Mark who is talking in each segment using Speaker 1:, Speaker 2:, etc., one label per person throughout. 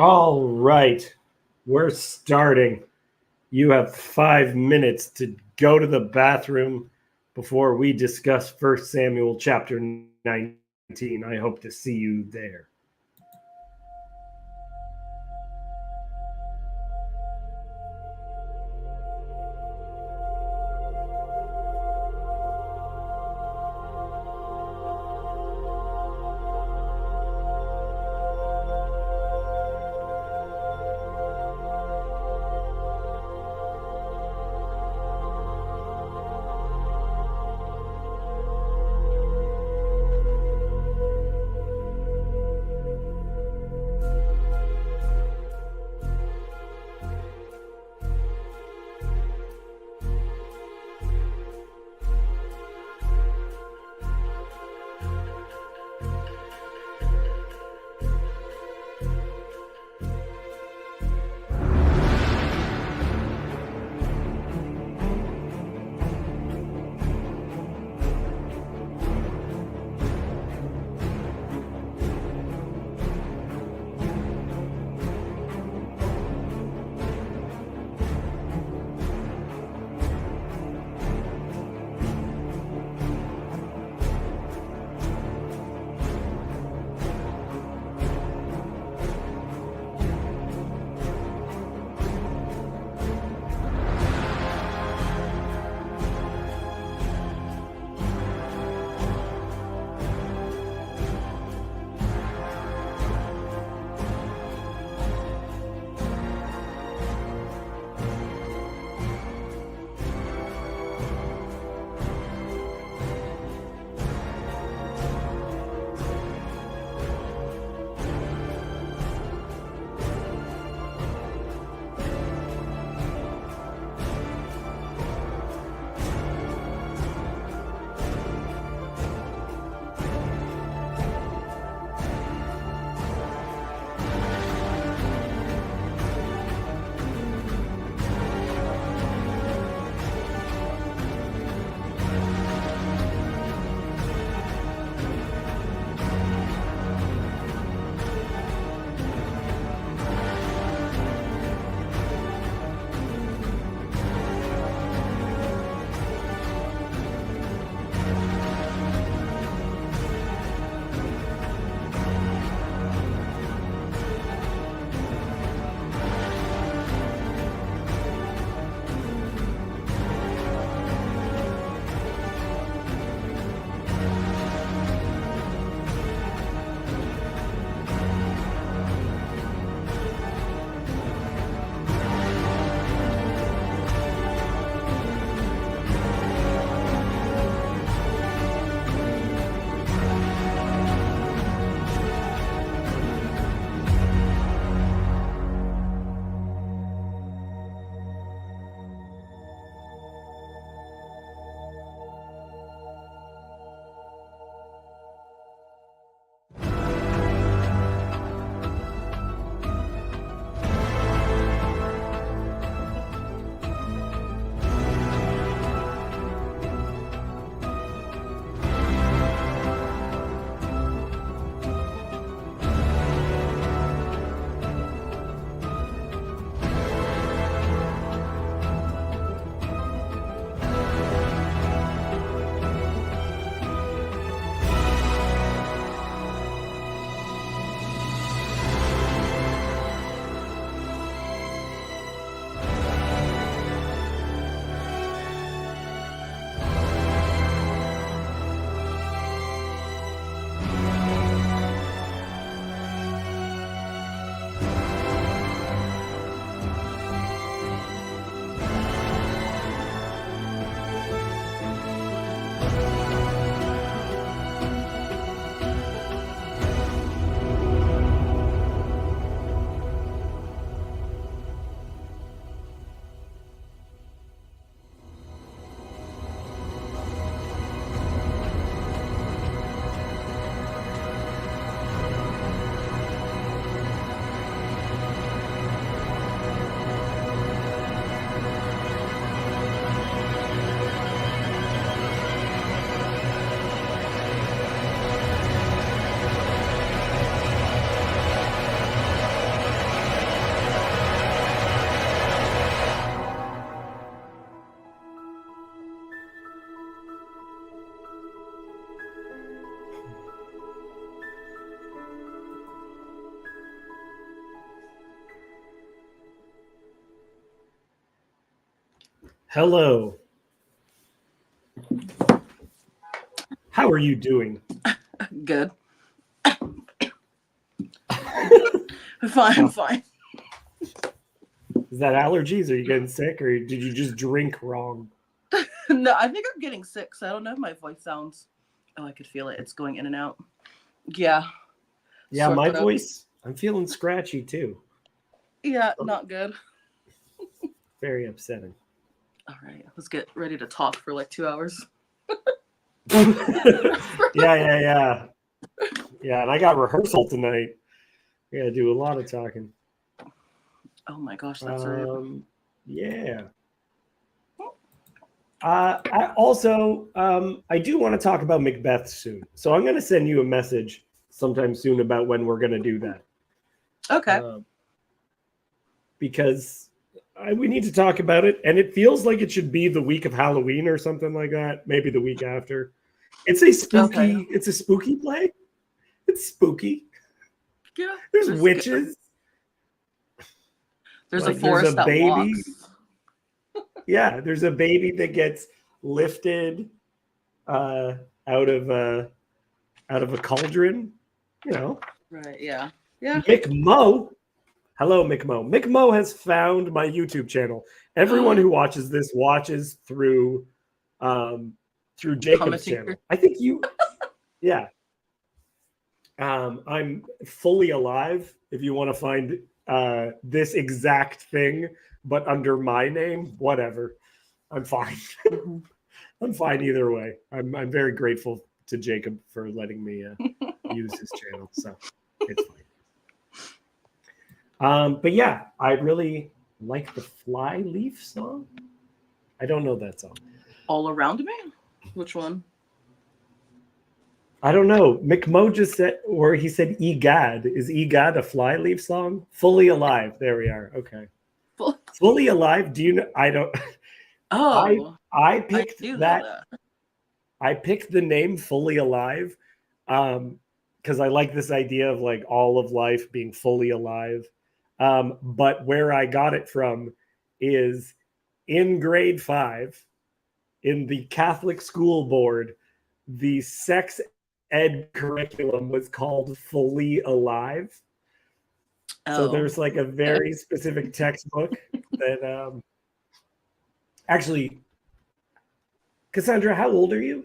Speaker 1: All right, we're starting. You have 5 minutes to go to the bathroom before we discuss First Samuel chapter 19. I hope to see you there. Hello. How are you doing?
Speaker 2: Good. I'm fine.
Speaker 1: Is that allergies? Are you getting sick, or did you just drink wrong?
Speaker 2: No, I think I'm getting sick, so I don't know if my voice sounds. Oh, I could feel it. It's going in and out. Yeah.
Speaker 1: Yeah,
Speaker 2: Sore
Speaker 1: my
Speaker 2: throat.
Speaker 1: voice, I'm feeling scratchy too.
Speaker 2: Yeah, not good.
Speaker 1: Very upsetting.
Speaker 2: All right, let's get ready to talk for like 2 hours.
Speaker 1: Yeah. Yeah, and I got rehearsal tonight. We got to do a lot of talking.
Speaker 2: Oh my gosh, that's right.
Speaker 1: Yeah. I do want to talk about Macbeth soon. So I'm going to send you a message sometime soon about when we're going to do that.
Speaker 2: Okay.
Speaker 1: Because we need to talk about it, and it feels like it should be the week of Halloween or something like that. Maybe the week after. It's a spooky.
Speaker 2: Okay.
Speaker 1: It's a spooky play. It's spooky.
Speaker 2: Yeah.
Speaker 1: There's witches.
Speaker 2: There's
Speaker 1: like,
Speaker 2: a forest that
Speaker 1: baby.
Speaker 2: walks.
Speaker 1: Yeah, there's a baby that gets lifted out of a cauldron. You know.
Speaker 2: Right. Yeah. Yeah.
Speaker 1: Mick Mo. Hello, Mick Mo. Mick Mo has found my YouTube channel. Everyone who watches this watches through Jacob's channel. I think you. Yeah. I'm fully alive. If you want to find this exact thing, but under my name, whatever, I'm fine. I'm fine either way. I'm very grateful to Jacob for letting me use his channel, so it's fine. But yeah, I really like the Flyleaf song. I don't know that song.
Speaker 2: All Around Me? Which one?
Speaker 1: I don't know. Mick Mo just said, or he said Egad. Is Egad a Flyleaf song? Fully Alive. There we are. Okay. Fully Alive. Do you know? I don't.
Speaker 2: Oh.
Speaker 1: I picked that. I picked the name Fully Alive because I like this idea of like all of life being fully alive. But where I got it from is in grade 5 in the Catholic school board, the sex ed curriculum was called Fully Alive. So there's like a very specific textbook that actually, Cassandra, how old are you?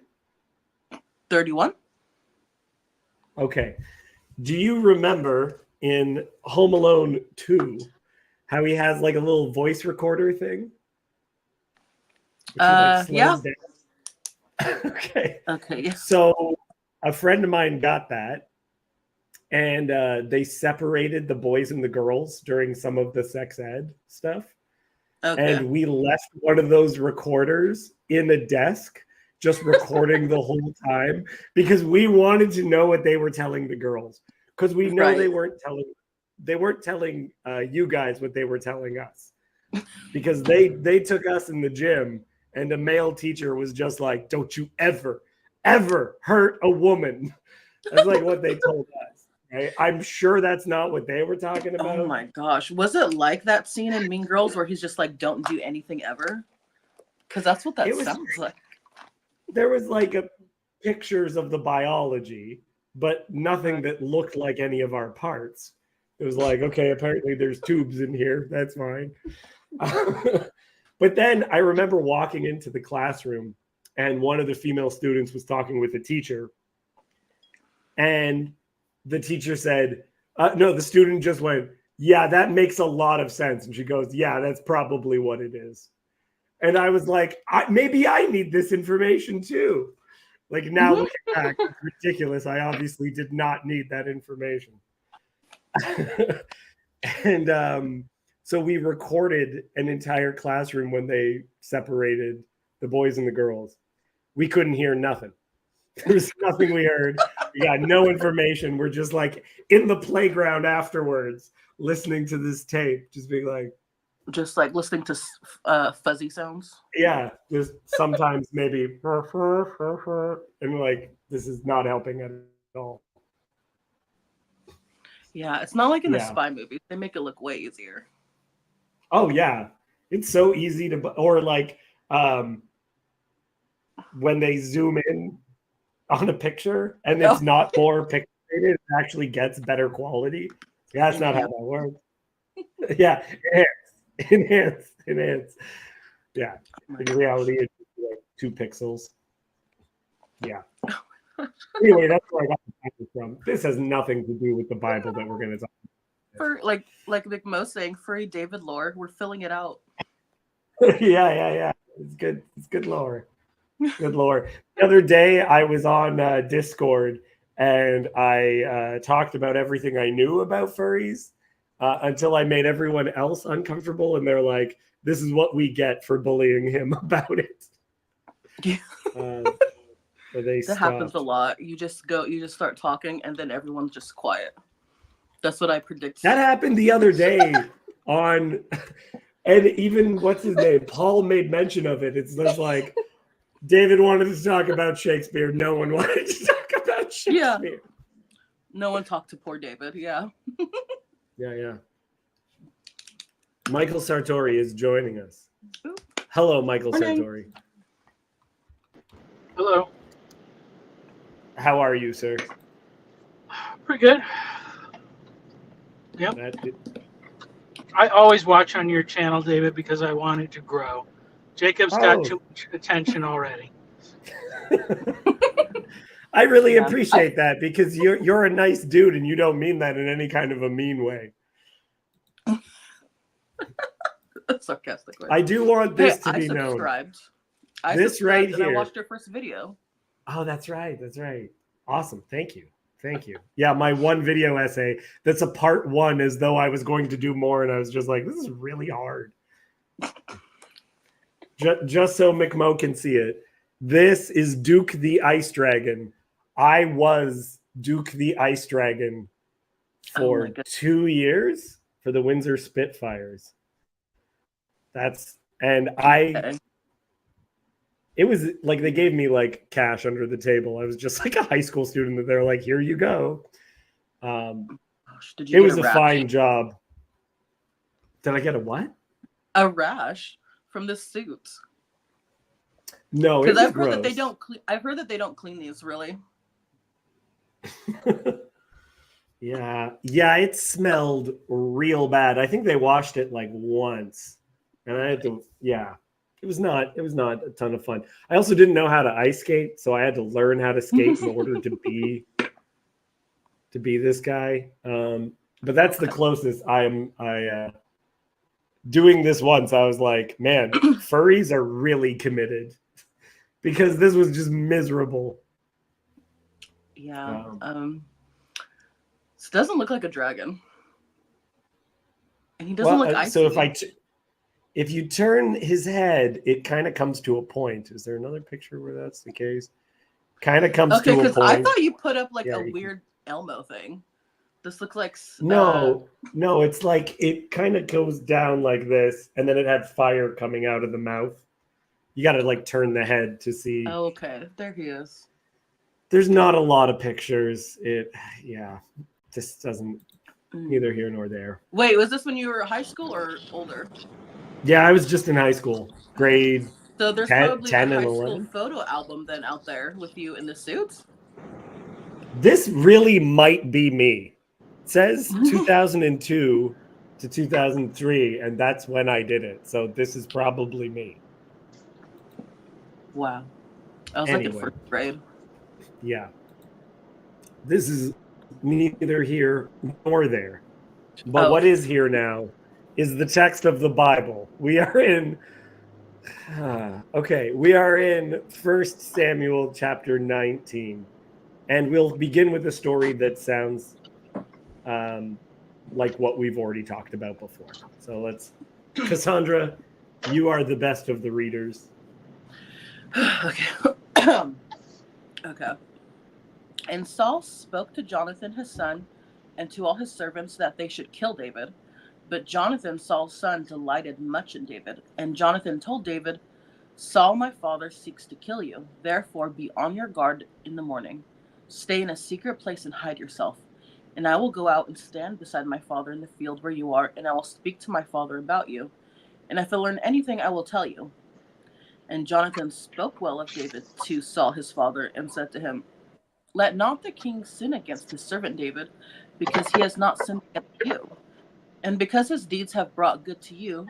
Speaker 2: 31.
Speaker 1: Okay. Do you remember in Home Alone 2 how he has like a little voice recorder thing?
Speaker 2: Yeah.
Speaker 1: Okay.
Speaker 2: Okay.
Speaker 1: So a friend of mine got that, and they separated the boys and the girls during some of the sex ed stuff. Okay. And we left one of those recorders in a desk, just recording the whole time because we wanted to know what they were telling the girls, because we know they weren't telling you guys what they were telling us, because they took us in the gym and a male teacher was just like, "Don't you ever hurt a woman." That's like what they told us. Right? I'm sure that's not what they were talking about.
Speaker 2: Oh my gosh. Was it like that scene in Mean Girls where he's just like, "Don't do anything ever"? Because that's what that sounds like.
Speaker 1: There was like pictures of the biology, but nothing that looked like any of our parts. It was like, okay, apparently there's tubes in here. That's fine. But then I remember walking into the classroom and one of the female students was talking with the teacher. And the teacher said, no, the student just went, "Yeah, that makes a lot of sense." And she goes, "Yeah, that's probably what it is." And I was like, maybe I need this information too. Like now looking back, it's ridiculous. I obviously did not need that information. And so we recorded an entire classroom when they separated the boys and the girls. We couldn't hear nothing. There was nothing we heard. We got no information. We're just like in the playground afterwards, listening to this tape, just being like,
Speaker 2: just like listening to fuzzy sounds.
Speaker 1: Yeah, there's sometimes maybe, and like this is not helping at all.
Speaker 2: Yeah, it's not like in the spy movies. They make it look way easier.
Speaker 1: Oh yeah, it's so easy to, or like um, when they zoom in on a picture and
Speaker 2: Oh.
Speaker 1: it's not more pixelated, it actually gets better quality. Yeah, that's not how that works. Yeah, enhance. Yeah, in reality, it's like 2 pixels. Yeah. Anyway, that's where I got the Bible from. This has nothing to do with the Bible that we're going to talk
Speaker 2: For like McMo saying, free David lore, we're filling it out.
Speaker 1: about. Yeah. It's good. It's good lore. Good lore. The other day, I was on Discord and I talked about everything I knew about furries until I made everyone else uncomfortable, and they're like, "This is what we get for bullying him about it." So they
Speaker 2: That happens a
Speaker 1: stopped.
Speaker 2: lot. You just start talking, and then everyone's just quiet. That's what I predict.
Speaker 1: That happened the other day on, and even what's his name? Paul made mention of it. It's just like David wanted to talk about Shakespeare. No one wanted to talk about Shakespeare.
Speaker 2: Yeah. No one talked to poor David. Yeah.
Speaker 1: Yeah. Michael Sartori is joining us. Hello, Michael
Speaker 2: Morning.
Speaker 1: Sartori.
Speaker 3: Hello.
Speaker 1: How are you, sir?
Speaker 3: Pretty good. Yep. I always watch on your channel, David, because I want it to grow. Jacob's got too much attention already.
Speaker 1: I really appreciate that because you're a nice dude and you don't mean that in any kind of a mean way.
Speaker 2: Sarcastically.
Speaker 1: I do want this to be known.
Speaker 2: I
Speaker 1: this right here.
Speaker 2: I watched your first video.
Speaker 1: Oh, that's right. Awesome. Thank you. Yeah, my one video essay that's a part 1, as though I was going to do more, and I was just like, this is really hard. Just so McMo can see it. This is Duke the Ice Dragon. I was Duke the Ice Dragon for 2 years for the Windsor Spitfires. It was like they gave me like cash under the table. I was just like a high school student that they're like, here you go. It was a fine job. Did I get a what?
Speaker 2: A rash from the suit.
Speaker 1: No,
Speaker 2: because I've heard that they don't. I've heard that they don't clean these really.
Speaker 1: Yeah, it smelled real bad. I think they washed it like once, and I had to. Yeah, it was not a ton of fun. I also didn't know how to ice skate, so I had to learn how to skate in order to be this guy. But that's the closest I doing this once. I was like, man, furries are really committed because this was just miserable.
Speaker 2: Yeah. This doesn't look like a dragon, and he doesn't look icy.
Speaker 1: So if you turn his head, it kind of comes to a point. Is there another picture where that's the case? Kind of comes to a point.
Speaker 2: I thought you put up like a weird Elmo thing. This looks like
Speaker 1: no. It's like it kind of goes down like this, and then it had fire coming out of the mouth. You got to like turn the head to see.
Speaker 2: Oh, okay, there he is.
Speaker 1: There's not a lot of pictures. This doesn't neither here nor there.
Speaker 2: Wait, was this when you were in high school or older?
Speaker 1: Yeah, I was just in high school, grade.
Speaker 2: So there's
Speaker 1: 10,
Speaker 2: probably
Speaker 1: 10
Speaker 2: a high
Speaker 1: and
Speaker 2: school
Speaker 1: 11.
Speaker 2: photo album then out there with you in the suits.
Speaker 1: This really might be me. It says 2002 to 2003, and that's when I did it. So this is probably me.
Speaker 2: Wow. I was like in first grade.
Speaker 1: Yeah. This is neither here nor there. But what is here now is the text of the Bible. We are in we are in 1 Samuel chapter 19. And we'll begin with a story that sounds like what we've already talked about before. So Cassandra, you are the best of the readers.
Speaker 2: Okay. Okay. And Saul spoke to Jonathan his son and to all his servants that they should kill David. But Jonathan, Saul's son, delighted much in David. And Jonathan told David, Saul, my father, seeks to kill you. Therefore, be on your guard in the morning. Stay in a secret place and hide yourself. And I will go out and stand beside my father in the field where you are, and I will speak to my father about you. And if I learn anything, I will tell you. And Jonathan spoke well of David to Saul his father, and said to him, "Let not the king sin against his servant David, because he has not sinned against you, and because his deeds have brought good to you.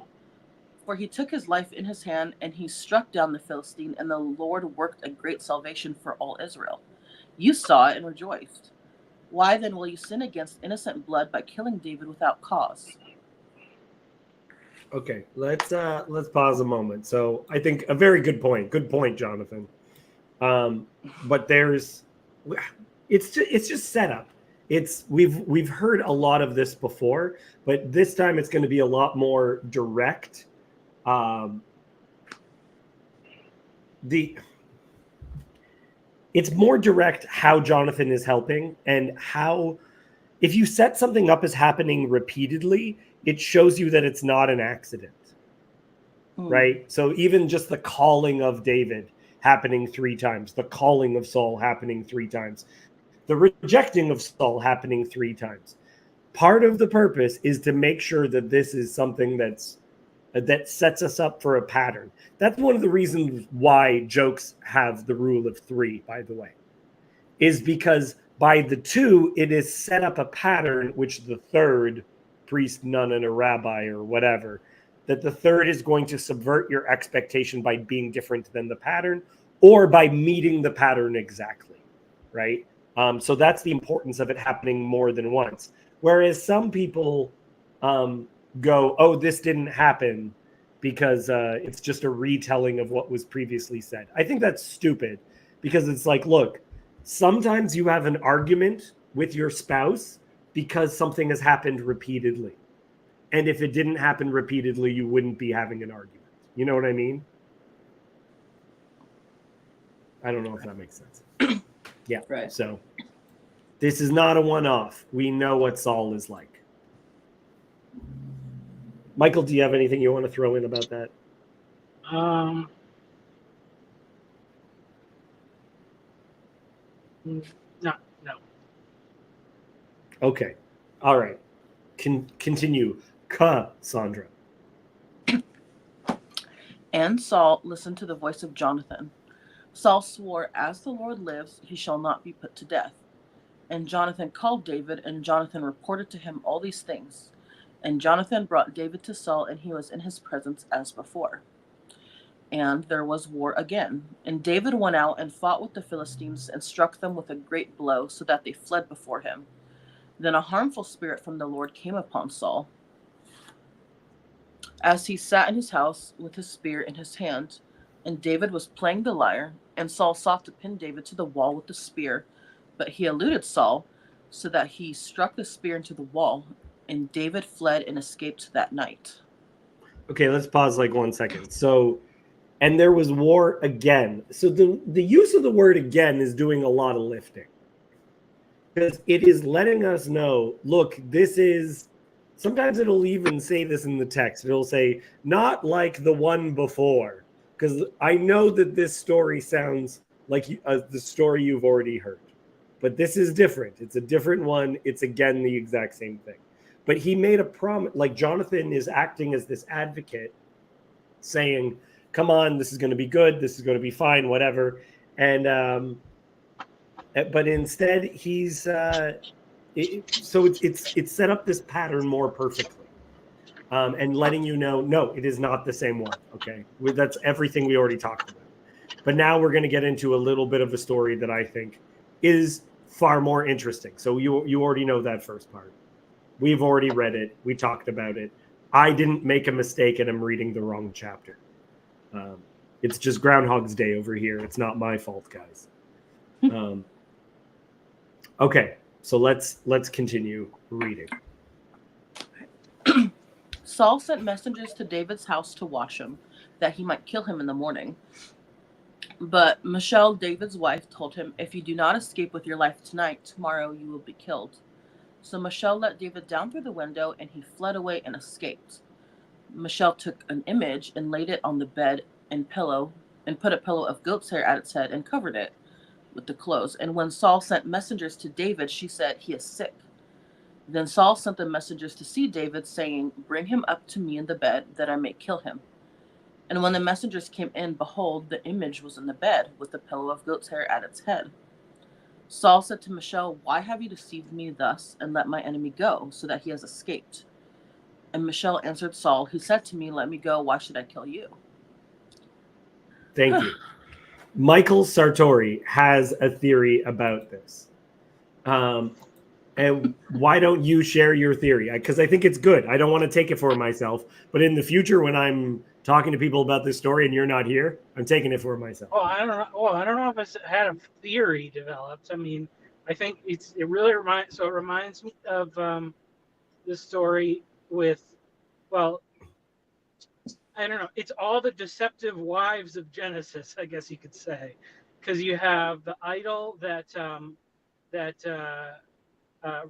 Speaker 2: For he took his life in his hand, and he struck down the Philistine, and the Lord worked a great salvation for all Israel. You saw it and rejoiced. Why then will you sin against innocent blood by killing David without cause?"
Speaker 1: Okay, let's pause a moment. So I think a very good point. Good point, Jonathan. But it's just setup. We've heard a lot of this before, but this time it's going to be a lot more direct. It's more direct how Jonathan is helping, and how, if you set something up as happening repeatedly, it shows you that it's not an accident, right? So even just the calling of David happening 3 times, the calling of Saul happening 3 times, the rejecting of Saul happening 3 times. Part of the purpose is to make sure that this is something that sets us up for a pattern. That's one of the reasons why jokes have the rule of 3, by the way, is because by the 2, it is set up a pattern, which the third, priest, nun, and a rabbi, or whatever, that the third is going to subvert your expectation by being different than the pattern, or by meeting the pattern exactly, right? So that's the importance of it happening more than once. Whereas some people go, oh, this didn't happen because it's just a retelling of what was previously said. I think that's stupid, because it's like, look, sometimes you have an argument with your spouse because something has happened repeatedly. And if it didn't happen repeatedly, you wouldn't be having an argument. You know what I mean? I don't know if that makes sense. Yeah.
Speaker 2: Right.
Speaker 1: So this is not a one-off. We know what Saul is like. Michael, do you have anything you want to throw in about that?
Speaker 3: No.
Speaker 1: Okay. All right. Continue. Sandra.
Speaker 2: And Saul listened to the voice of Jonathan. Saul swore, "As the Lord lives, he shall not be put to death." And Jonathan called David, and Jonathan reported to him all these things. And Jonathan brought David to Saul, and he was in his presence as before. And there was war again. And David went out and fought with the Philistines, and struck them with a great blow, so that they fled before him. Then a harmful spirit from the Lord came upon Saul, as he sat in his house with his spear in his hand. And David was playing the lyre, and Saul sought to pin David to the wall with the spear, but he eluded Saul, so that he struck the spear into the wall, and David fled and escaped that night.
Speaker 1: Okay, let's pause like 1 second. So, and there was war again. So the use of the word again is doing a lot of lifting, because it is letting us know, look, this is, sometimes it'll even say this in the text. It'll say, not like the one before, because I know that this story sounds like the story you've already heard. But this is different. It's a different one. It's, again, the exact same thing. But he made a promise, like Jonathan is acting as this advocate, saying, come on, this is going to be good. This is going to be fine, whatever. And but instead he's so it's set up this pattern more perfectly, and letting you know, no, it is not the same one. Okay, that's everything we already talked about. But now we're going to get into a little bit of a story that I think is far more interesting. So you already know that first part. We've already read it. We talked about it. I didn't make a mistake and I'm reading the wrong chapter. It's just Groundhog's Day over here. It's not my fault, guys. Okay, so let's continue reading.
Speaker 2: Saul sent messengers to David's house to watch him, that he might kill him in the morning. But Michal, David's wife, told him, "If you do not escape with your life tonight, tomorrow you will be killed." So Michal let David down through the window, and he fled away and escaped. Michal took an image and laid it on the bed and put a pillow of goat's hair at its head and covered it with the clothes. And when Saul sent messengers to David, she said, "He is sick." Then Saul sent the messengers to see David, saying, "Bring him up to me in the bed, that I may kill him." And when the messengers came in, behold, the image was in the bed, with the pillow of goat's hair at its head. Saul said to Michal, "Why have you deceived me thus, and let my enemy go, so that he has escaped?" And Michal answered Saul, "He said to me, 'Let me go, why should I kill you?'"
Speaker 1: Thank you. Michael Sartori has a theory about this. And why don't you share your theory? Because I think it's good. I don't want to take it for myself. But in the future, when I'm talking to people about this story and you're not here, I'm taking it for myself.
Speaker 3: Oh, I don't know. Well, I don't know if it's had a theory developed. I mean, I think it really reminds. So it reminds me of the story with, well, I don't know. It's all the deceptive wives of Genesis, I guess you could say, because you have the idol that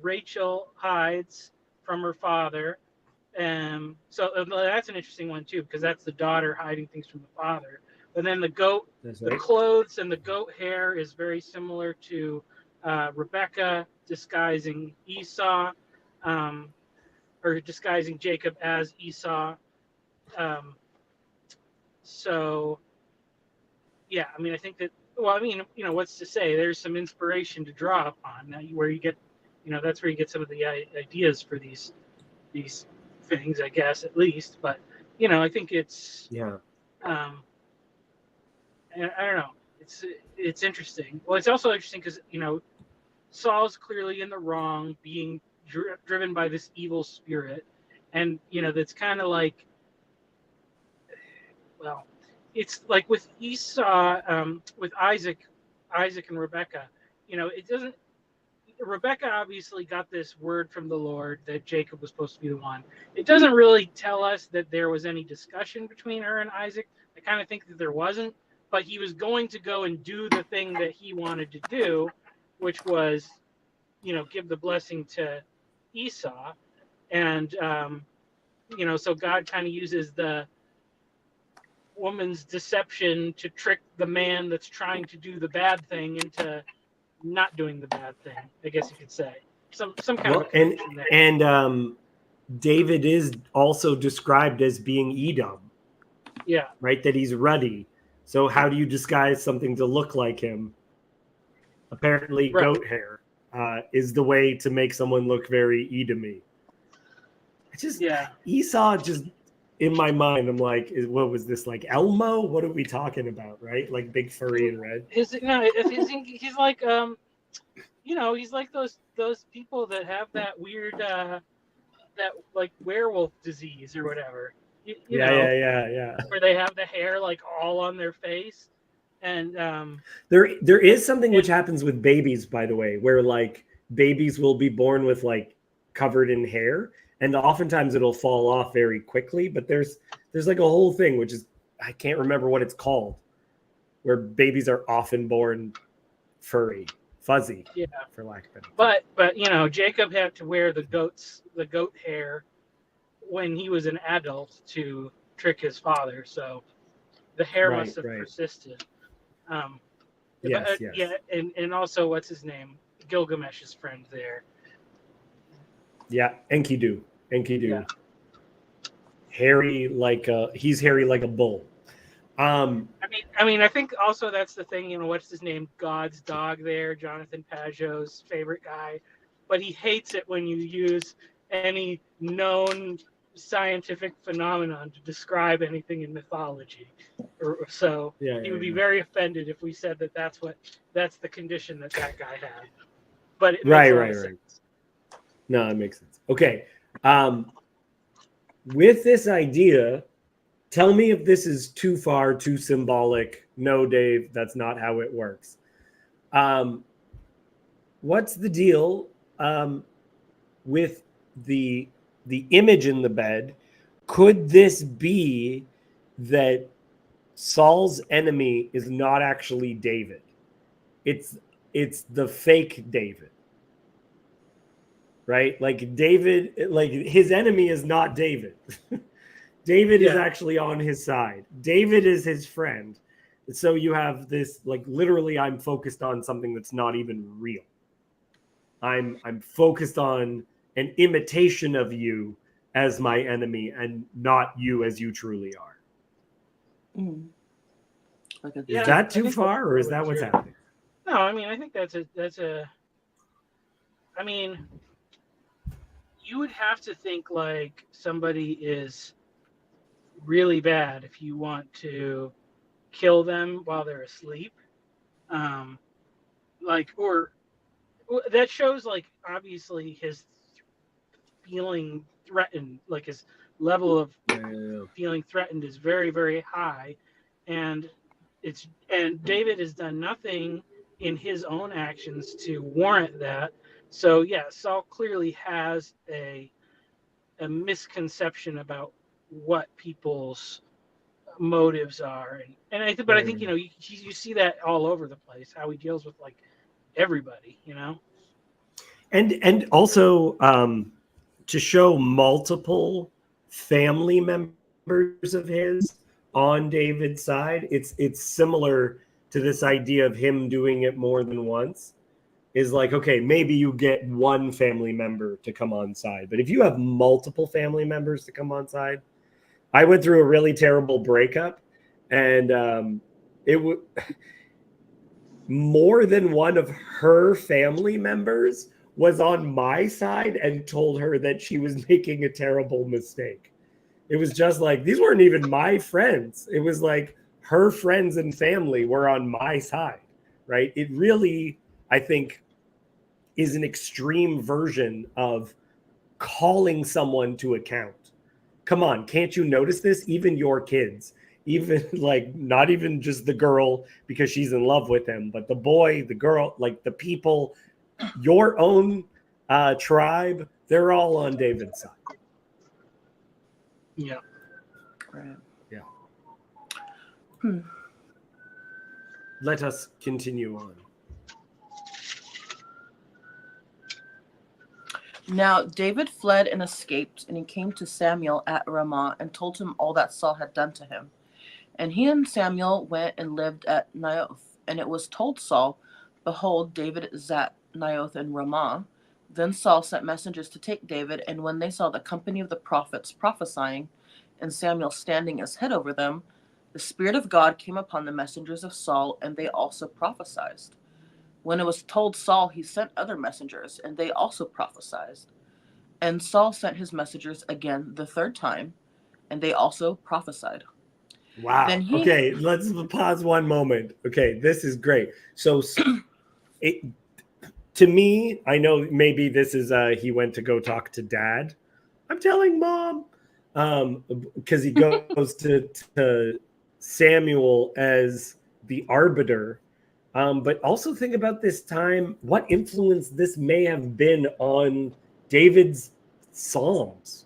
Speaker 3: Rachel hides from her father. So that's an interesting one too, because that's the daughter hiding things from the father. But then the goat, the clothes and the goat hair is very similar to Rebecca disguising Esau, or disguising Jacob as Esau. So, yeah, I mean, I think that. Well, I mean, what's to say? There's some inspiration to draw upon where you get, that's where you get some of the ideas for these things, I guess, at least. But I think it's I don't know. It's interesting. Well, it's also interesting because Saul's clearly in the wrong, being driven by this evil spirit, and that's kind of like, well, it's like with Esau, with Isaac and Rebecca. It doesn't. Rebecca obviously got this word from the Lord that Jacob was supposed to be the one. It doesn't really tell us that there was any discussion between her and Isaac. I kind of think that there wasn't, but he was going to go and do the thing that he wanted to do, which was, give the blessing to Esau. And, so God kind of uses the woman's deception to trick the man that's trying to do the bad thing into not doing the bad thing, I guess you could say. Some kind of connection there.
Speaker 1: And David is also described as being Edom.
Speaker 3: Yeah.
Speaker 1: Right? That he's ruddy. So how do you disguise something to look like him? Apparently,
Speaker 3: right.
Speaker 1: Goat hair is the way to make someone look very Edomy. Esau just, in my mind, I'm like, what was this, like Elmo? What are we talking about, right? Like big furry and red.
Speaker 3: He's like he's like those people that have that weird that like werewolf disease or whatever.
Speaker 1: Yeah.
Speaker 3: Where they have the hair like all on their face, and
Speaker 1: there is something which happens with babies, by the way, where like babies will be born with like covered in hair, and oftentimes it'll fall off very quickly. But there's like a whole thing which is, I can't remember what it's called, where babies are often born fuzzy, for lack of better.
Speaker 3: But Jacob had to wear the goat hair when he was an adult to trick his father, so the hair must have persisted.
Speaker 1: Yes.
Speaker 3: Yeah, and also what's his name, Gilgamesh's friend there.
Speaker 1: Yeah, Enkidu.
Speaker 3: Yeah.
Speaker 1: He's hairy like a bull.
Speaker 3: I mean, I think also that's the thing. What's his name? God's dog there, Jonathan Pageau's favorite guy, but he hates it when you use any known scientific phenomenon to describe anything in mythology. He would be very offended if we said that that's the condition that guy had. But it makes a lot of sense.
Speaker 1: No, it makes sense. Okay. With this idea, tell me if this is too far, too symbolic. No, Dave, that's not how it works. What's the deal with the image in the bed? Could this be that Saul's enemy is not actually David? It's the fake David. Right? Like David, like his enemy is not David. David is actually on his side. David is his friend. So you have this, like, literally, I'm focused on something that's not even real. I'm focused on an imitation of you as my enemy and not you as you truly are.
Speaker 2: Mm. Like a,
Speaker 1: Is
Speaker 3: Yeah,
Speaker 1: that
Speaker 3: I
Speaker 1: too
Speaker 3: think
Speaker 1: far, or is that
Speaker 3: that's
Speaker 1: what's
Speaker 3: true.
Speaker 1: happening?
Speaker 3: No, I mean, I think that's a. I mean, you would have to think like somebody is really bad if you want to kill them while they're asleep. Um, like, or that shows like obviously his feeling threatened, like his level of
Speaker 1: Yeah.
Speaker 3: feeling threatened is very, very high, and David has done nothing in his own actions to warrant that. So yeah, Saul clearly has a misconception about what people's motives are, and but I think
Speaker 1: Right.
Speaker 3: you see that all over the place how he deals with like everybody,
Speaker 1: And also to show multiple family members of his on David's side, it's similar to this idea of him doing it more than once. Is like, okay, maybe you get one family member to come on side, but if you have multiple family members to come on side, I went through a really terrible breakup, and it would more than one of her family members was on my side and told her that she was making a terrible mistake. It was just like, these weren't even my friends. It was like her friends and family were on my side, right? It really, I think, is an extreme version of calling someone to account. Come on, can't you notice this? Even your kids, even like not even just the girl because she's in love with him, but the boy, the girl, like the people, your own tribe, they're all on David's side.
Speaker 3: Yeah.
Speaker 2: right.
Speaker 1: Yeah.
Speaker 2: Hmm.
Speaker 1: Let us continue on.
Speaker 2: Now David fled and escaped, and he came to Samuel at Ramah and told him all that Saul had done to him. And he and Samuel went and lived at Naioth. And it was told Saul, behold, David is at Naioth in Ramah. Then Saul sent messengers to take David, and when they saw the company of the prophets prophesying, and Samuel standing as head over them, the Spirit of God came upon the messengers of Saul, and they also prophesied. When it was told Saul, he sent other messengers, and they also prophesied. And Saul sent his messengers again the third time, and they also prophesied. Then
Speaker 1: Wow.
Speaker 2: he,
Speaker 1: Okay, let's pause one moment. Okay, this is great. So it, to me, I know maybe this is he went to go talk to dad. I'm telling mom, because he goes to Samuel as the arbiter. But also think about this time, what influence this may have been on David's Psalms,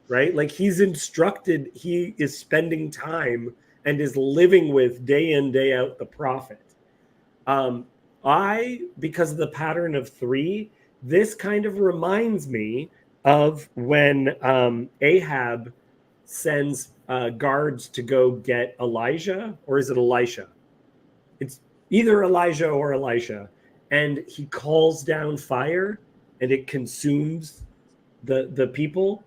Speaker 1: right? Like he's instructed, he is spending time and is living with day in, day out the prophet. Um, because of the pattern of three, this kind of reminds me of when Ahab sends guards to go get Elijah, or is it Elisha? It's either Elijah or Elisha. And he calls down fire and it consumes the people,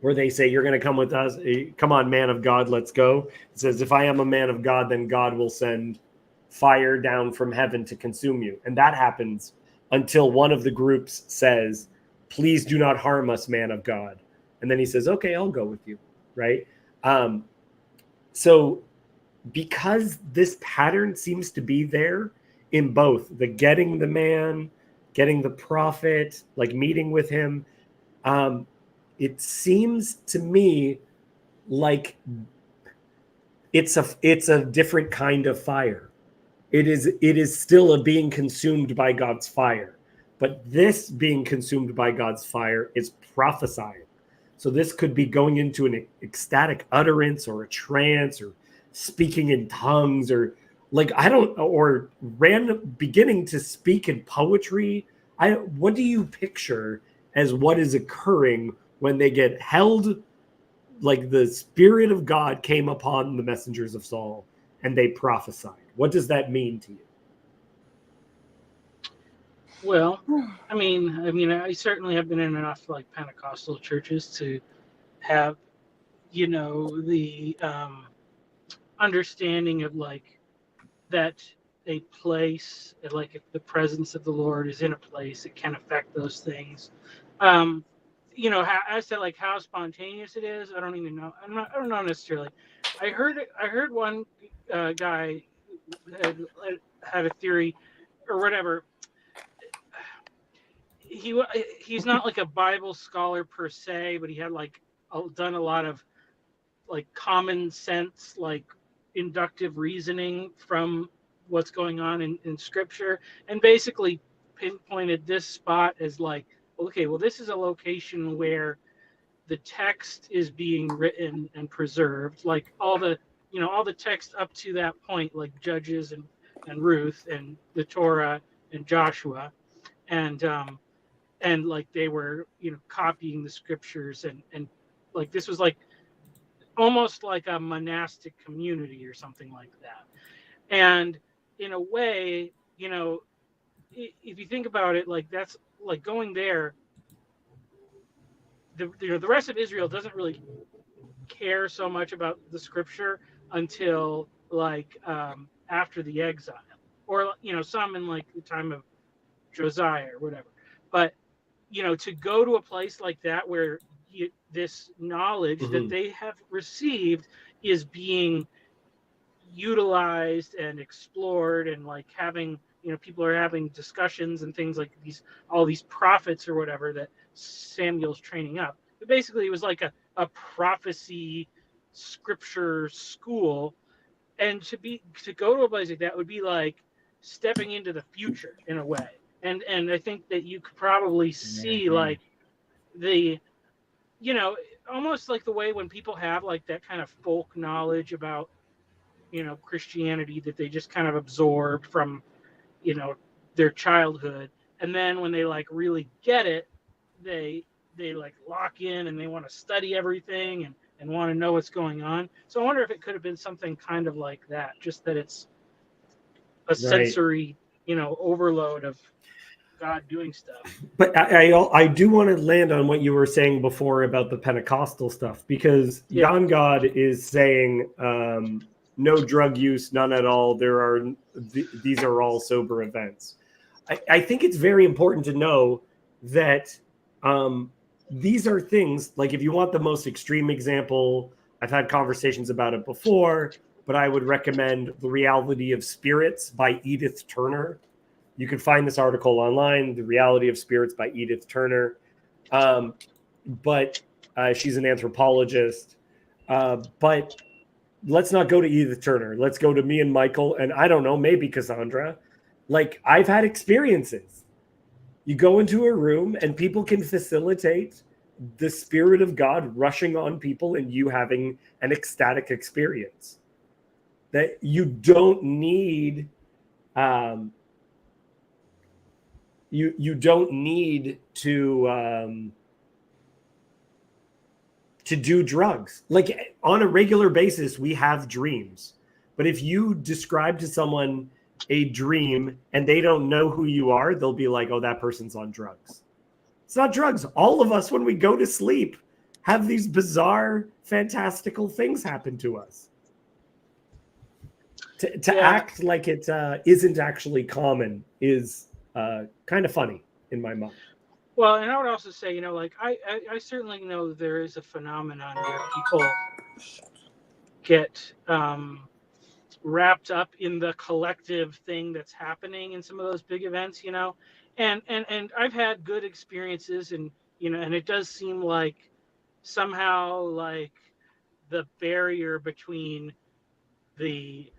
Speaker 1: where they say, you're going to come with us. Come on, man of God, let's go. It says, if I am a man of God, then God will send fire down from heaven to consume you. And that happens until one of the groups says, please do not harm us, man of God. And then he says, okay, I'll go with you. Right. So because this pattern seems to be there in both the getting the man, getting the prophet, like meeting with him, it seems to me like it's a different kind of fire. It is still a being consumed by God's fire, but this being consumed by God's fire is prophesying. So this could be going into an ecstatic utterance or a trance or speaking in tongues or like I don't or random beginning to speak in poetry. What do you picture as what is occurring when they get held, like the Spirit of God came upon the messengers of Saul and they prophesied? What does that mean to you?
Speaker 3: Well, I mean, I certainly have been in enough like Pentecostal churches to have, the understanding of like that a place, like if the presence of the Lord is in a place, it can affect those things. Um, as to like how spontaneous it is, I don't even know. I don't know necessarily. I heard one guy had, had a theory or whatever. He's not like a Bible scholar per se, but he had like done a lot of like common sense, like inductive reasoning from what's going on in scripture, and basically pinpointed this spot as like, okay, well, this is a location where the text is being written and preserved, like all the text up to that point, like Judges and Ruth and the Torah and Joshua, and like they were copying the scriptures, and like this was like almost like a monastic community or something like that. And in a way, if you think about it, like that's like going there. The rest of Israel doesn't really care so much about the scripture until like after the exile, or some in like the time of Josiah or whatever. But to go to a place like that where this knowledge that they have received is being utilized and explored, and like having people are having discussions and things like all these prophets or whatever that Samuel's training up. But basically it was like a prophecy scripture school, and to go to a place like that would be like stepping into the future in a way. And I think that you could probably see like the almost like the way when people have like that kind of folk knowledge about Christianity that they just kind of absorbed from their childhood, and then when they like really get it, they like lock in and they want to study everything and want to know what's going on. So I wonder if it could have been something kind of like that, just that it's a sensory overload of God doing stuff.
Speaker 1: But I do want to land on what you were saying before about the Pentecostal stuff, because Jan God is saying no drug use, none at all. These are all sober events. I think it's very important to know that these are things like, if you want the most extreme example, I've had conversations about it before, but I would recommend The Reality of Spirits by Edith Turner. You can find this article online, The Reality of Spirits by Edith Turner. But she's an anthropologist. But let's not go to Edith Turner. Let's go to me and Michael, and I don't know, maybe Cassandra. Like, I've had experiences. You go into a room and people can facilitate the Spirit of God rushing on people and you having an ecstatic experience. That you don't need... You don't need to do drugs. Like, on a regular basis, we have dreams. But if you describe to someone a dream and they don't know who you are, they'll be like, oh, that person's on drugs. It's not drugs. All of us, when we go to sleep, have these bizarre, fantastical things happen to us. To act like it isn't actually common is kind of funny in my mind.
Speaker 3: Well, and I would also say, like I certainly know there is a phenomenon where people get wrapped up in the collective thing that's happening in some of those big events, and I've had good experiences, and and it does seem like somehow like the barrier between the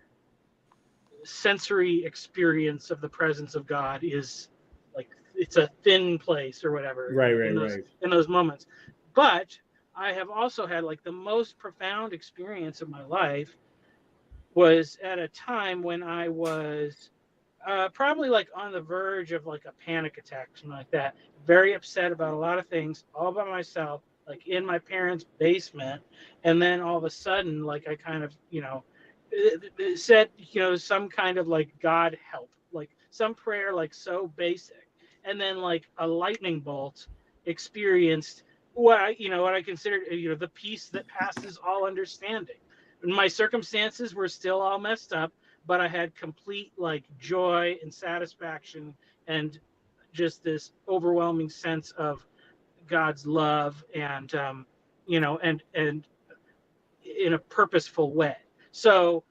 Speaker 3: sensory experience of the presence of God is like it's a thin place or whatever, in those moments. But I have also had like the most profound experience of my life was at a time when I was probably like on the verge of like a panic attack, something like that. Very upset about a lot of things, all by myself, like in my parents' basement. And then all of a sudden, like I kind of, it said, some kind of like God help, like some prayer, like so basic. And then like a lightning bolt experienced what I considered, the peace that passes all understanding. my circumstances were still all messed up, but I had complete like joy and satisfaction and just this overwhelming sense of God's love and and in a purposeful way. So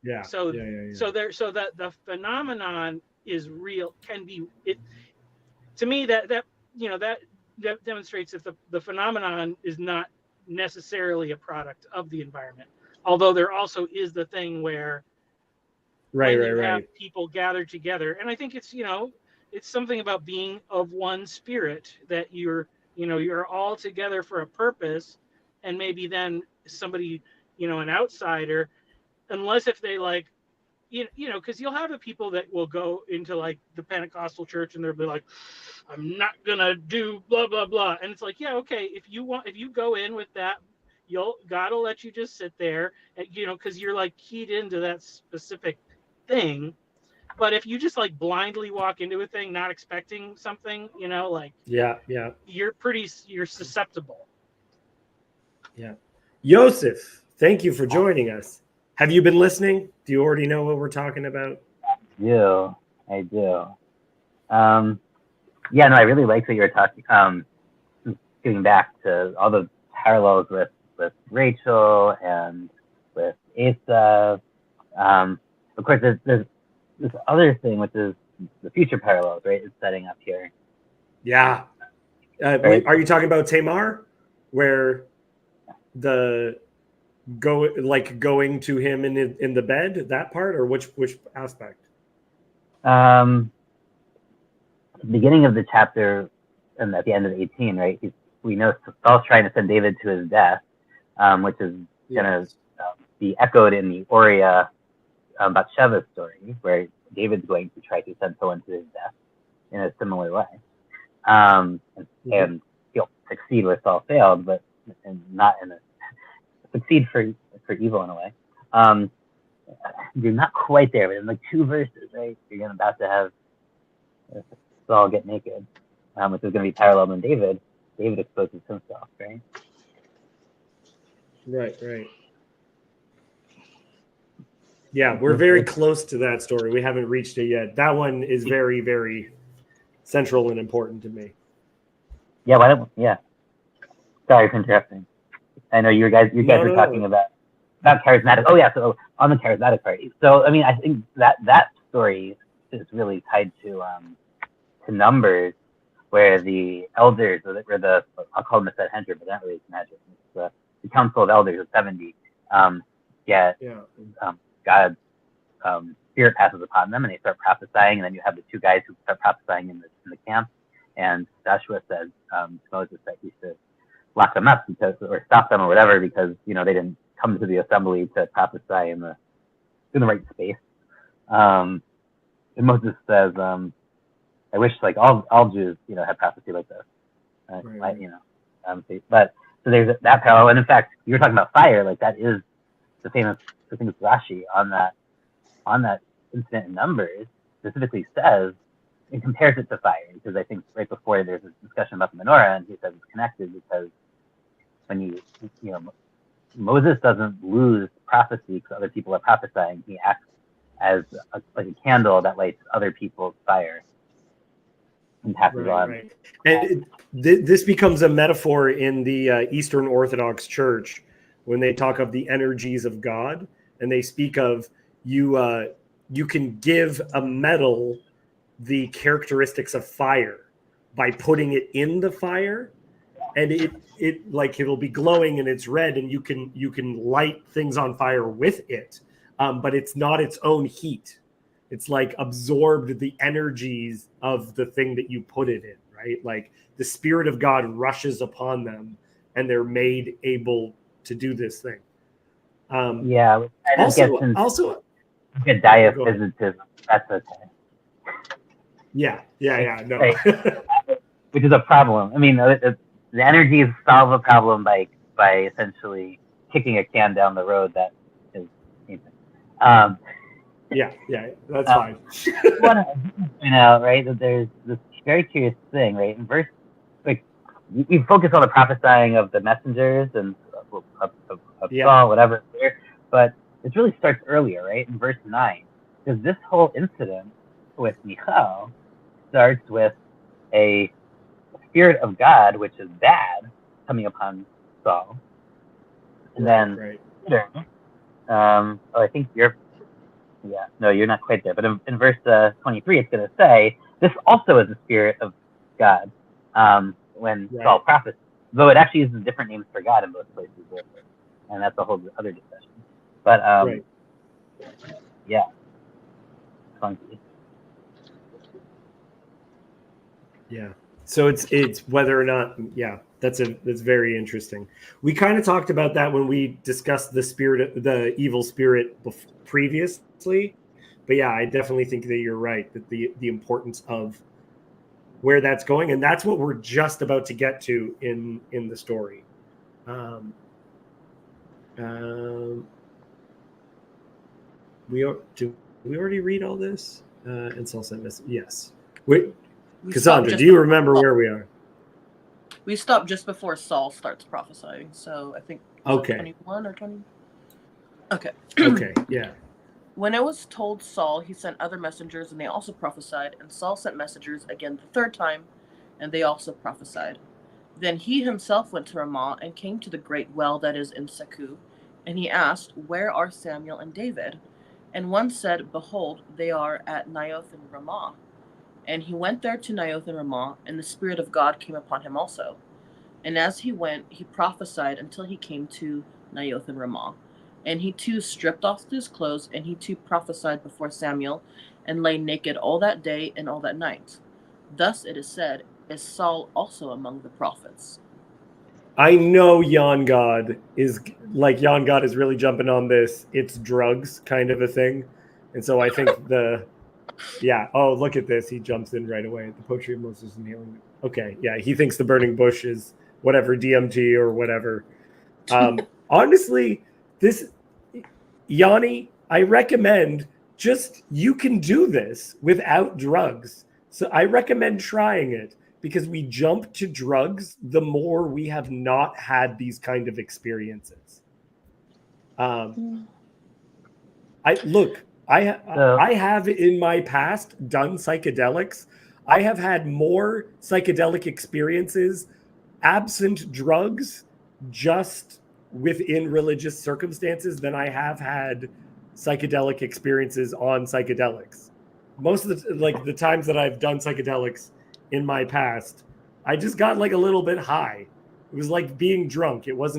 Speaker 1: Yeah.
Speaker 3: so
Speaker 1: Yeah.
Speaker 3: so that the phenomenon is real, can be it to me. That demonstrates that the phenomenon is not necessarily a product of the environment, although there also is the thing where when you have people gathered together, and I think it's something about being of one spirit, that you're all together for a purpose. And maybe then somebody, an outsider, unless if they like, because you'll have the people that will go into like the Pentecostal church and they'll be like, I'm not gonna do blah blah blah, and it's like, yeah, okay, if you go in with that, God will let you just sit there, and, because you're like keyed into that specific thing. But if you just like blindly walk into a thing not expecting something, like,
Speaker 1: yeah.
Speaker 3: you're susceptible.
Speaker 1: Yeah. Joseph, thank you for joining us. Have you been listening? Do you already know what we're talking about?
Speaker 4: I do. Yeah, no, I really liked what you were talking. Getting back to all the parallels with Rachel and with Asa. Of course, there's this other thing, which is the future parallels, right? It's setting up here.
Speaker 1: Yeah.
Speaker 4: Right?
Speaker 1: Are you talking about Tamar, where the going to him in the bed, that part, or which aspect?
Speaker 4: The beginning of the chapter, and at the end of 18, right? We know Saul's trying to send David to his death, which is going to be echoed in the Uriah Bathsheba story, where David's going to try to send someone to his death in a similar way, and he'll succeed where Saul failed, but not in a succeed for evil in a way. You're not quite there, but in like 2 verses, right? You're about to have Saul get naked, which is going to be paralleled in David. David exposes himself, right?
Speaker 1: Right. Yeah, we're very close to that story. We haven't reached it yet. That one is very, very central and important to me.
Speaker 4: Yeah. Sorry for interrupting. I know you guys were talking about charismatic. Oh yeah, so on the charismatic part. So I mean, I think that story is really tied to Numbers, where the elders, or I'll call them the Sanhedrin, but not really Sanhedrin. It's the Council of Elders of 70. God's spirit passes upon them, and they start prophesying. And then you have the 2 guys who start prophesying in the camp. And Joshua says to Moses that he should lock them up or stop them or whatever, because they didn't come to the assembly to prophesy in the right space. And Moses says, I wish like all Jews had prophecy like this. But so there's that parallel. And in fact, you were talking about fire, like that is the famous Rashi on that incident in Numbers specifically says, and compares it to fire, because I think right before there's a discussion about the menorah, and he says it's connected because when Moses doesn't lose prophecy because other people are prophesying. He acts as like a candle that lights other people's fire and passes on.
Speaker 1: Right. And this becomes a metaphor in the Eastern Orthodox Church when they talk of the energies of God, and they speak of you can give a metal the characteristics of fire by putting it in the fire, and it like it'll be glowing and it's red, and you can light things on fire with it, but it's not its own heat. It's like absorbed the energies of the thing that you put it in, right? Like the Spirit of God rushes upon them, and they're made able to do this thing. Also,
Speaker 4: good diaphysitism. That's okay.
Speaker 1: Yeah. No.
Speaker 4: Which is a problem. I mean, the energies solve a problem by essentially kicking a can down the road that is.
Speaker 1: Yeah, that's fine.
Speaker 4: Right? That there's this very curious thing, right? In verse, like, we focus on the prophesying of the messengers and of Saul, whatever. But it really starts earlier, right? In verse 9. Because this whole incident with Michal starts with a spirit of God, which is bad, coming upon Saul. And then Peter, I think you're not quite there. But in verse 23, it's going to say, this also is the spirit of God when Saul prophesied. Though it actually uses different names for God in both places. And that's a whole other discussion. But, yeah. Funky.
Speaker 1: Yeah. So it's whether or not, that's very interesting. We kind of talked about that when we discussed the evil spirit previously, but yeah, I definitely think that you're right, that the importance of where that's going, and that's what we're just about to get to in the story. Did we already read all this? And Saul sent message. Yes. Cassandra, do you remember where we are?
Speaker 2: We stopped just before Saul starts prophesying, so I think 21 or 20. Okay.
Speaker 1: Okay, yeah.
Speaker 2: When it was told Saul, he sent other messengers, and they also prophesied. And Saul sent messengers again the third time, and they also prophesied. Then he himself went to Ramah and came to the great well that is in Seku, and he asked, "Where are Samuel and David?" And one said, "Behold, they are at Naioth in Ramah." And he went there to Naioth in Ramah, and the Spirit of God came upon him also. And as he went, he prophesied until he came to Naioth in Ramah. And he too stripped off his clothes, and he too prophesied before Samuel, and lay naked all that day and all that night. Thus it is said, is Saul also among the prophets?
Speaker 1: I know Jan God is really jumping on this "it's drugs" kind of a thing. And so I think look at this. He jumps in right away at the poetry of Moses and healing. Okay, yeah, he thinks the burning bush is whatever, DMT or whatever. Honestly, Yanni, I recommend you can do this without drugs. So I recommend trying it, because we jump to drugs the more we have not had these kind of experiences. I have in my past done psychedelics. I have had more psychedelic experiences absent drugs, just within religious circumstances, than I have had psychedelic experiences on psychedelics. Most of the times that I've done psychedelics in my past, I just got a little bit high. It was like being drunk. It was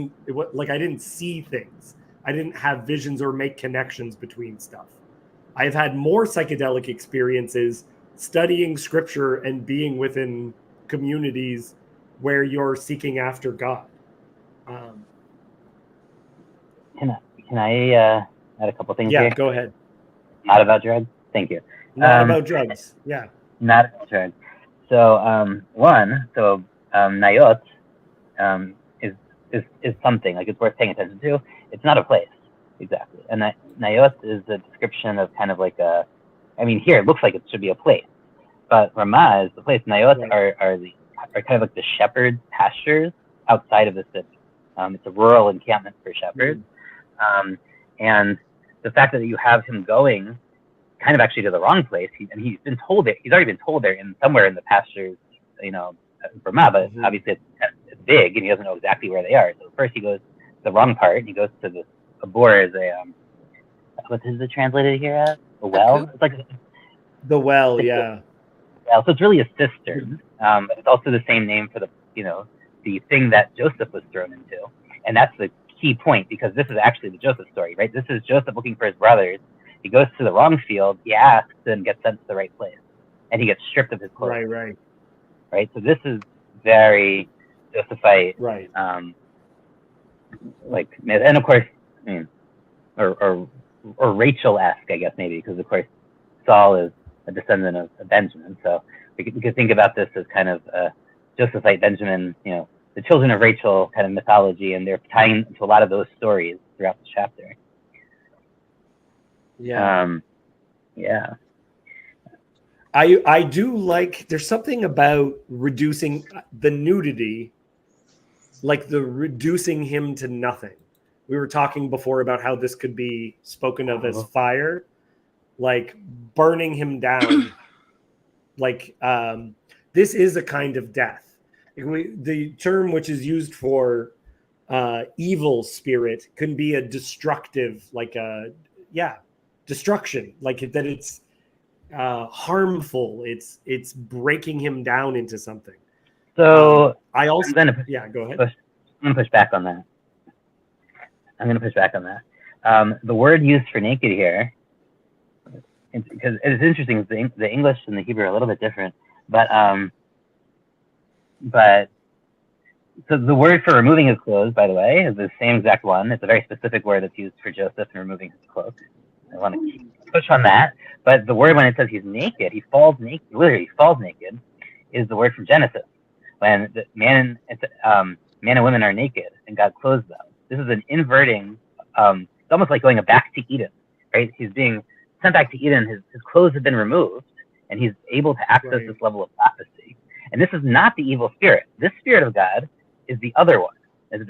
Speaker 1: like I didn't see things. I didn't have visions or make connections between stuff. I've had more psychedelic experiences studying scripture and being within communities where you're seeking after God.
Speaker 4: Can I add a couple things here?
Speaker 1: Yeah, go ahead.
Speaker 4: Not about drugs? Thank you.
Speaker 1: Not about drugs. Yeah.
Speaker 4: Not about drugs. So Naioth is something, it's worth paying attention to. It's not a place, exactly. And Naioth is a description of kind of here it looks like it should be a place, but Ramah is the place. Naioth are kind of the shepherd pastures outside of the city. It's a rural encampment for shepherds. And the fact that you have him going kind of actually to the wrong place, he's already been told there in somewhere in the pastures, Ramah, but obviously it's big and he doesn't know exactly where they are. So first he goes to the wrong part, and he goes to a bore is what is it translated here as? A well? It's like
Speaker 1: the well, yeah.
Speaker 4: Well, so it's really a cistern. But it's also the same name for the thing that Joseph was thrown into. And that's the key point, because this is actually the Joseph story, right? This is Joseph looking for his brothers. He goes to the wrong field, he asks, and gets sent to the right place. And he gets stripped of his clothes. Right? So this is very Josephite.
Speaker 1: Right.
Speaker 4: And of course, or Rachel-esque, I guess, maybe, because of course Saul is a descendant of Benjamin. So we could think about this as kind of Josephite Benjamin, the children of Rachel kind of mythology, and they're tying to a lot of those stories throughout the chapter.
Speaker 1: Yeah.
Speaker 4: Yeah.
Speaker 1: I do there's something about reducing the nudity, the reducing him to nothing. we were talking before about how this could be spoken of as fire, like burning him down. Like this is a kind of death. The term which is used for evil spirit can be a destructive, like destruction, like that. It's harmful. It's breaking him down into something.
Speaker 4: So
Speaker 1: I also
Speaker 4: go ahead.
Speaker 1: I'm
Speaker 4: going to push back on that. The word used for naked here, because it's interesting, the English and the Hebrew are a little bit different, but so the word for removing his clothes, by the way, is the same exact one. It's a very specific word that's used for Joseph in removing his cloak. I want to push on that. But the word when it says he's naked, he falls naked, literally he falls naked, is the word from Genesis. When the man and women are naked and God clothes them. This is an inverting, it's almost like going back to Eden, right? He's being sent back to Eden, his clothes have been removed, and he's able to access this level of prophecy. And this is not the evil spirit. This spirit of God is the other one. That's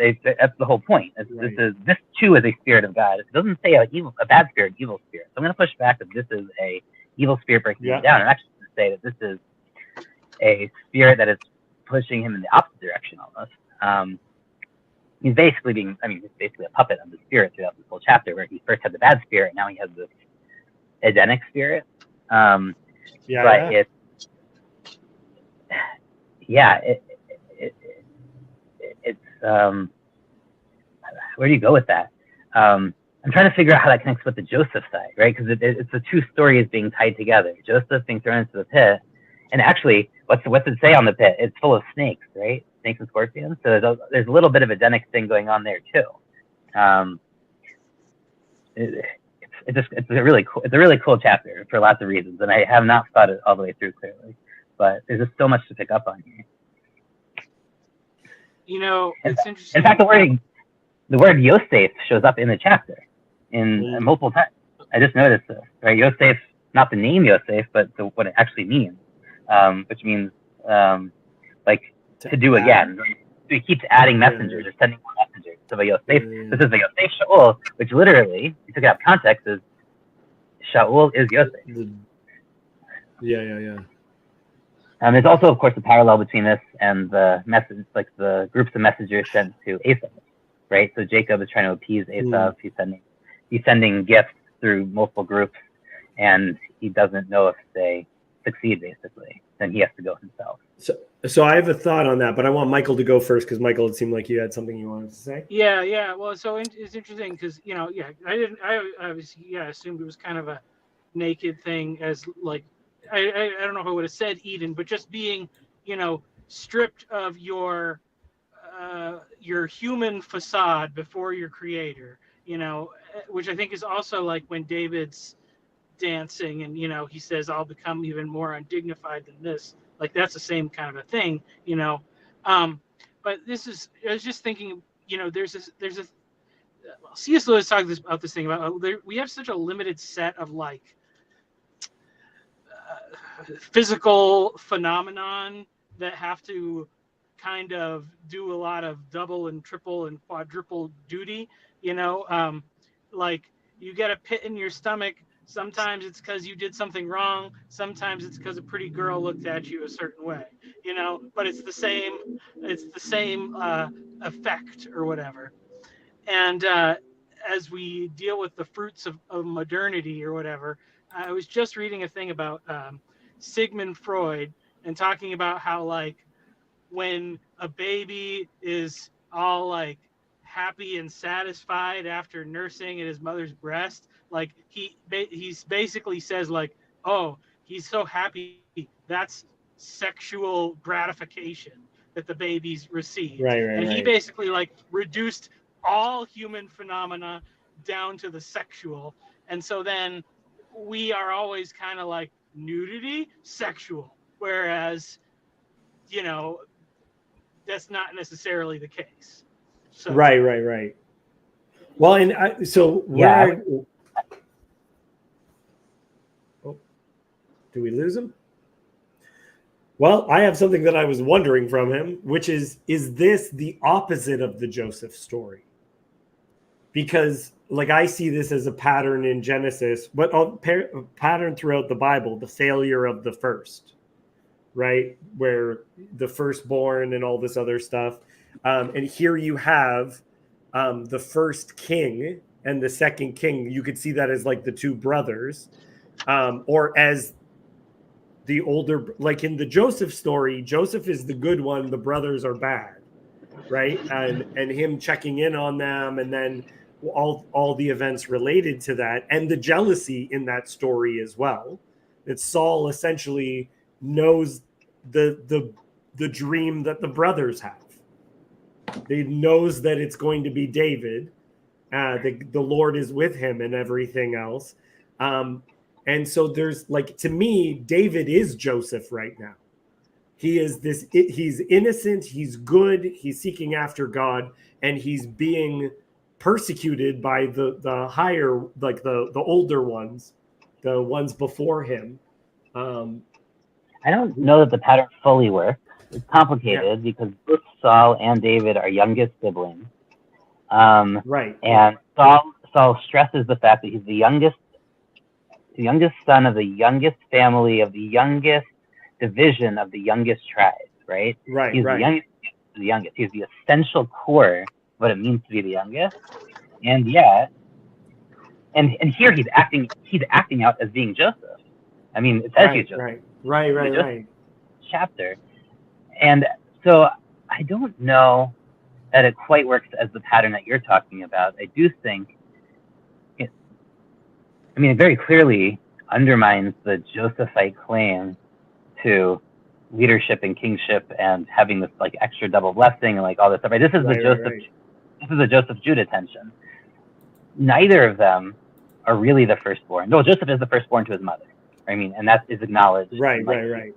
Speaker 4: the whole point. This too is a spirit of God. It doesn't say a bad spirit, evil spirit. So I'm going to push back that this is a evil spirit breaking him down. I'm actually going to say that this is a spirit that is pushing him in the opposite direction almost. He's basically a puppet of the spirit throughout this whole chapter, where he first had the bad spirit, now he has this Edenic spirit. It's where do you go with that? I'm trying to figure out how that connects with the Joseph side, right? Because it's the two stories being tied together. Joseph being thrown into the pit, and actually, what's it say on the pit? It's full of snakes, right? Snakes and scorpions. So there's a little bit of a Edenic thing going on there too. It's a really cool chapter for lots of reasons, and I have not thought it all the way through clearly. But there's just so much to pick up on here.
Speaker 3: It's interesting.
Speaker 4: In fact, the word Yosef shows up in the chapter in multiple times. I just noticed this, right? Yosef, not the name Yosef, but what it actually means, which means like to do again. So he keeps adding messengers or sending more messengers. So Yosef, this is the Yosef Shaul, which literally, if you took it out of context, is Shaul is Yosef. There's also, of course, a parallel between this and the message, like the groups of messengers sent to Esau, right? So Jacob is trying to appease Esau. He's sending gifts through multiple groups, and he doesn't know if they succeed, basically. Then he has to go himself.
Speaker 1: So I have a thought on that, but I want Michael to go first, because Michael, it seemed like you had something you wanted to say.
Speaker 3: Yeah. Well, so it's interesting because I obviously assumed it was kind of a naked thing, as like I don't know if I would have said Eden, but just being stripped of your human facade before your creator, which I think is also like when David's dancing and he says, I'll become even more undignified than this. Like that's the same kind of a thing, but I was just thinking, there's a C.S. Lewis talks about this thing about we have such a limited set of like physical phenomenon that have to kind of do a lot of double and triple and quadruple duty, like you get a pit in your stomach. Sometimes it's because you did something wrong. Sometimes it's because a pretty girl looked at you a certain way, but it's the same effect or whatever. And as we deal with the fruits of modernity or whatever, I was just reading a thing about Sigmund Freud and talking about how like when a baby is all like happy and satisfied after nursing at his mother's breast, like he's basically says like, oh, he's so happy, that's sexual gratification that the babies receive. And he basically like reduced all human phenomena down to the sexual. And so then we are always kind of like nudity, sexual, whereas that's not necessarily the case. So
Speaker 1: Right. Well, and do we lose him? Well, I have something that I was wondering from him, which is this the opposite of the Joseph story? because like I see this as a pattern in Genesis, but a pattern throughout the Bible, the failure of the first, right? Where the firstborn and all this other stuff. And here you have the first king and the second king. You could see that as like the two brothers, or as the older, like in the Joseph story, Joseph is the good one, the brothers are bad, right? And him checking in on them, and then all the events related to that, and the jealousy in that story as well. That Saul essentially knows the dream that the brothers have. He knows that it's going to be David. The Lord is with him and everything else. And so there's like, to me, David is Joseph right now. He is this, he's innocent, he's good, he's seeking after God, and he's being persecuted by the higher, like the older ones, the ones before him.
Speaker 4: I don't know that the pattern fully works. It's complicated because both Saul and David are youngest siblings.
Speaker 1: Right.
Speaker 4: And Saul stresses the fact that he's the youngest son of the youngest family of the youngest division of the youngest tribe, right?
Speaker 1: Right.
Speaker 4: He's
Speaker 1: right.
Speaker 4: the youngest. He's the essential core of what it means to be the youngest. And yet, and here he's acting out as being Joseph. I mean, it says he's Joseph.
Speaker 1: Right.
Speaker 4: Chapter. And so I don't know that it quite works as the pattern that you're talking about. I do think it very clearly undermines the Josephite claim to leadership and kingship and having this like extra double blessing and like all this stuff. Right? This is This is a Joseph Judah tension. Neither of them are really the firstborn. No, Joseph is the firstborn to his mother. I mean, and that is acknowledged.
Speaker 1: Right.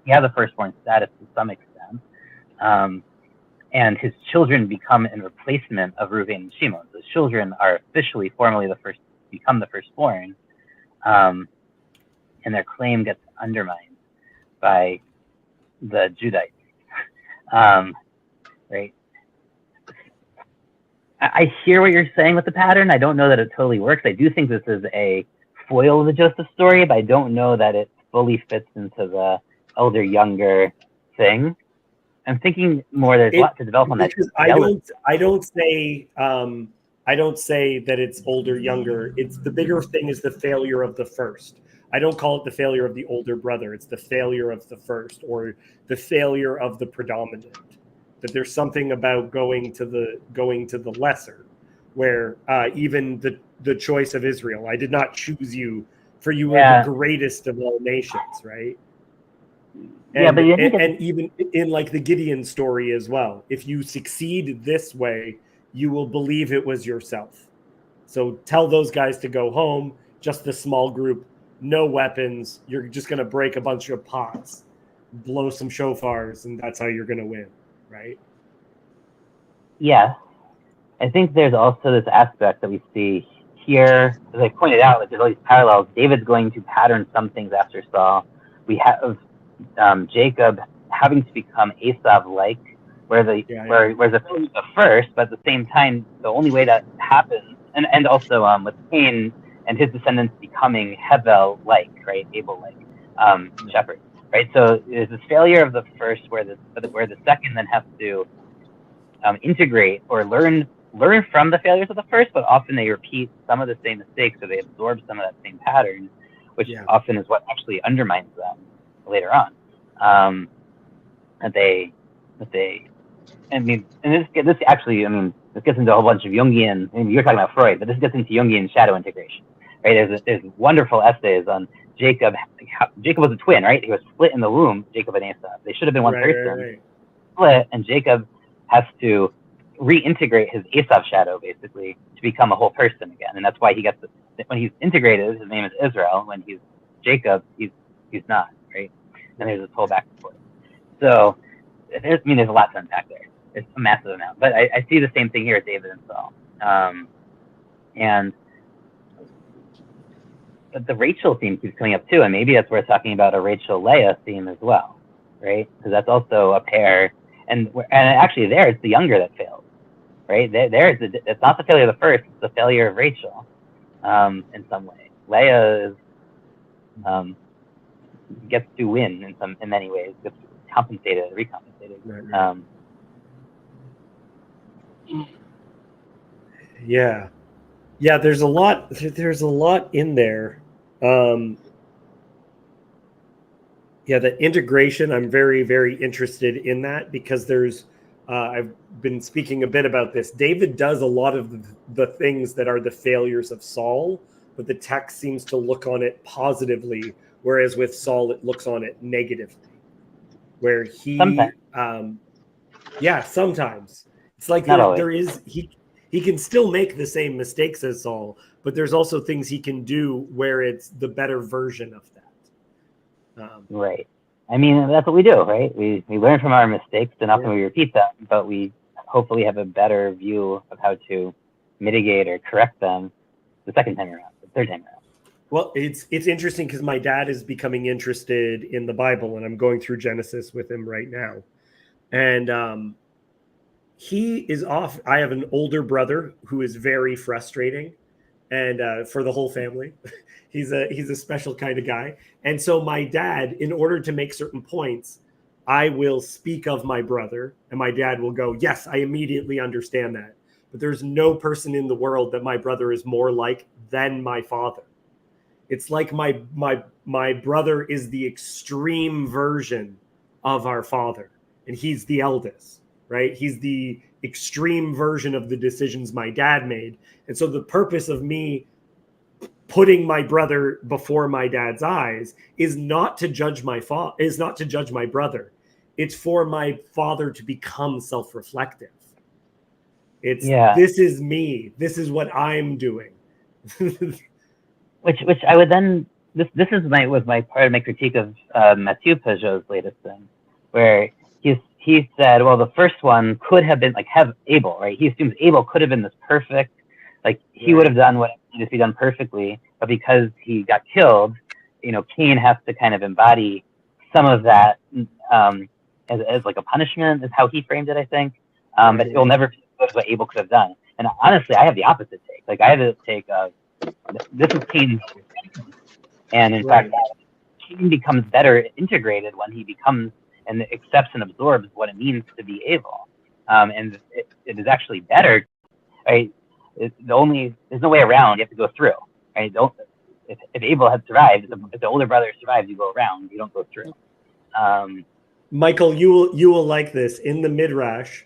Speaker 4: He has a firstborn status to some extent. And his children become in replacement of Reuben and Shimon. So his children are officially, formally become the firstborn. And their claim gets undermined by the Judites. Right? I hear what you're saying with the pattern. I don't know that it totally works. I do think this is a foil of the Joseph story, but I don't know that it fully fits into the elder younger thing. I'm thinking more there's a lot to develop on that.
Speaker 1: I don't say that it's older younger. It's the bigger thing is the failure of the first. I don't call it the failure of the older brother. It's the failure of the first, or the failure of the predominant. That there's something about going to the lesser, where even the choice of Israel. I did not choose you, for you were the greatest of all nations, right? And, and even in like the Gideon story as well, if you succeed this way, you will believe it was yourself. So tell those guys to go home, just the small group, no weapons. You're just going to break a bunch of pots, blow some shofars, and that's how you're going to win, right?
Speaker 4: Yeah. I think there's also this aspect that we see here, as I pointed out, like there's all these parallels. David's going to pattern some things after Saul. We have Jacob having to become Esau-like, where the first, but at the same time, the only way that happens, and also with Cain and his descendants becoming Hevel-like, right, Abel-like shepherd, right. So there's this failure of the first, where the second then has to integrate or learn from the failures of the first, but often they repeat some of the same mistakes, or they absorb some of that same pattern, which often is what actually undermines them later on. This gets into a whole bunch of Jungian. I mean, you're talking about Freud, but this gets into Jungian shadow integration, right? There's wonderful essays on Jacob. Jacob was a twin, right? He was split in the womb, Jacob and Esau. They should have been one person. Split, and Jacob has to reintegrate his Esau shadow basically to become a whole person again, and that's why he gets when he's integrated, his name is Israel. When he's Jacob, he's not, right? And there's this whole back and forth. So there's a lot to unpack there. It's a massive amount, but I see the same thing here at David and Saul. But the Rachel theme keeps coming up too, and maybe that's worth talking about a Rachel-Leah theme as well, right? Because that's also a pair, and actually there it's the younger that fails, right? It's not the failure of the first; it's the failure of Rachel, in some way. Leah is gets to win in many ways, gets recompensated.
Speaker 1: Right. Yeah. There's a lot in there. The integration, I'm very, very interested in that, because I've been speaking a bit about this. David does a lot of the things that are the failures of Saul, but the text seems to look on it positively, whereas with Saul, it looks on it negatively. Where he, sometimes it's like he can still make the same mistakes as Saul, but there's also things he can do where it's the better version of that.
Speaker 4: Right. I mean, that's what we do, right? We learn from our mistakes, and often we repeat them, but we hopefully have a better view of how to mitigate or correct them the second time around, the third time around.
Speaker 1: Well, it's interesting because my dad is becoming interested in the Bible, and I'm going through Genesis with him right now. And he is off. I have an older brother who is very frustrating, and for the whole family. He's a special kind of guy. And so my dad, in order to make certain points, I will speak of my brother, and my dad will go, yes, I immediately understand that. But there's no person in the world that my brother is more like than my father. It's like my brother is the extreme version of our father, and he's the eldest, right? He's the extreme version of the decisions my dad made. And so the purpose of me putting my brother before my dad's eyes is not to judge my brother. It's for my father to become self-reflective. This is me. This is what I'm doing.
Speaker 4: which I would then this was my part of my critique of Mathieu Peugeot's latest thing, where he said, well, the first one could have been like Abel, right? He assumes Abel could have been this perfect, like he would have done what needed to be done perfectly, but because he got killed, Cain has to kind of embody some of that as like a punishment, is how he framed it, I think. But it will never be what Abel could have done. And honestly, I have the opposite take. Like I have the take of this is Cain's, and in fact, Cain becomes better integrated when he becomes and accepts and absorbs what it means to be Abel. And it is actually better, right? There's no way around. You have to go through, right? If Abel had survived, if the older brother survived, you go around. You don't go through.
Speaker 1: Michael, you will like this. In the Midrash,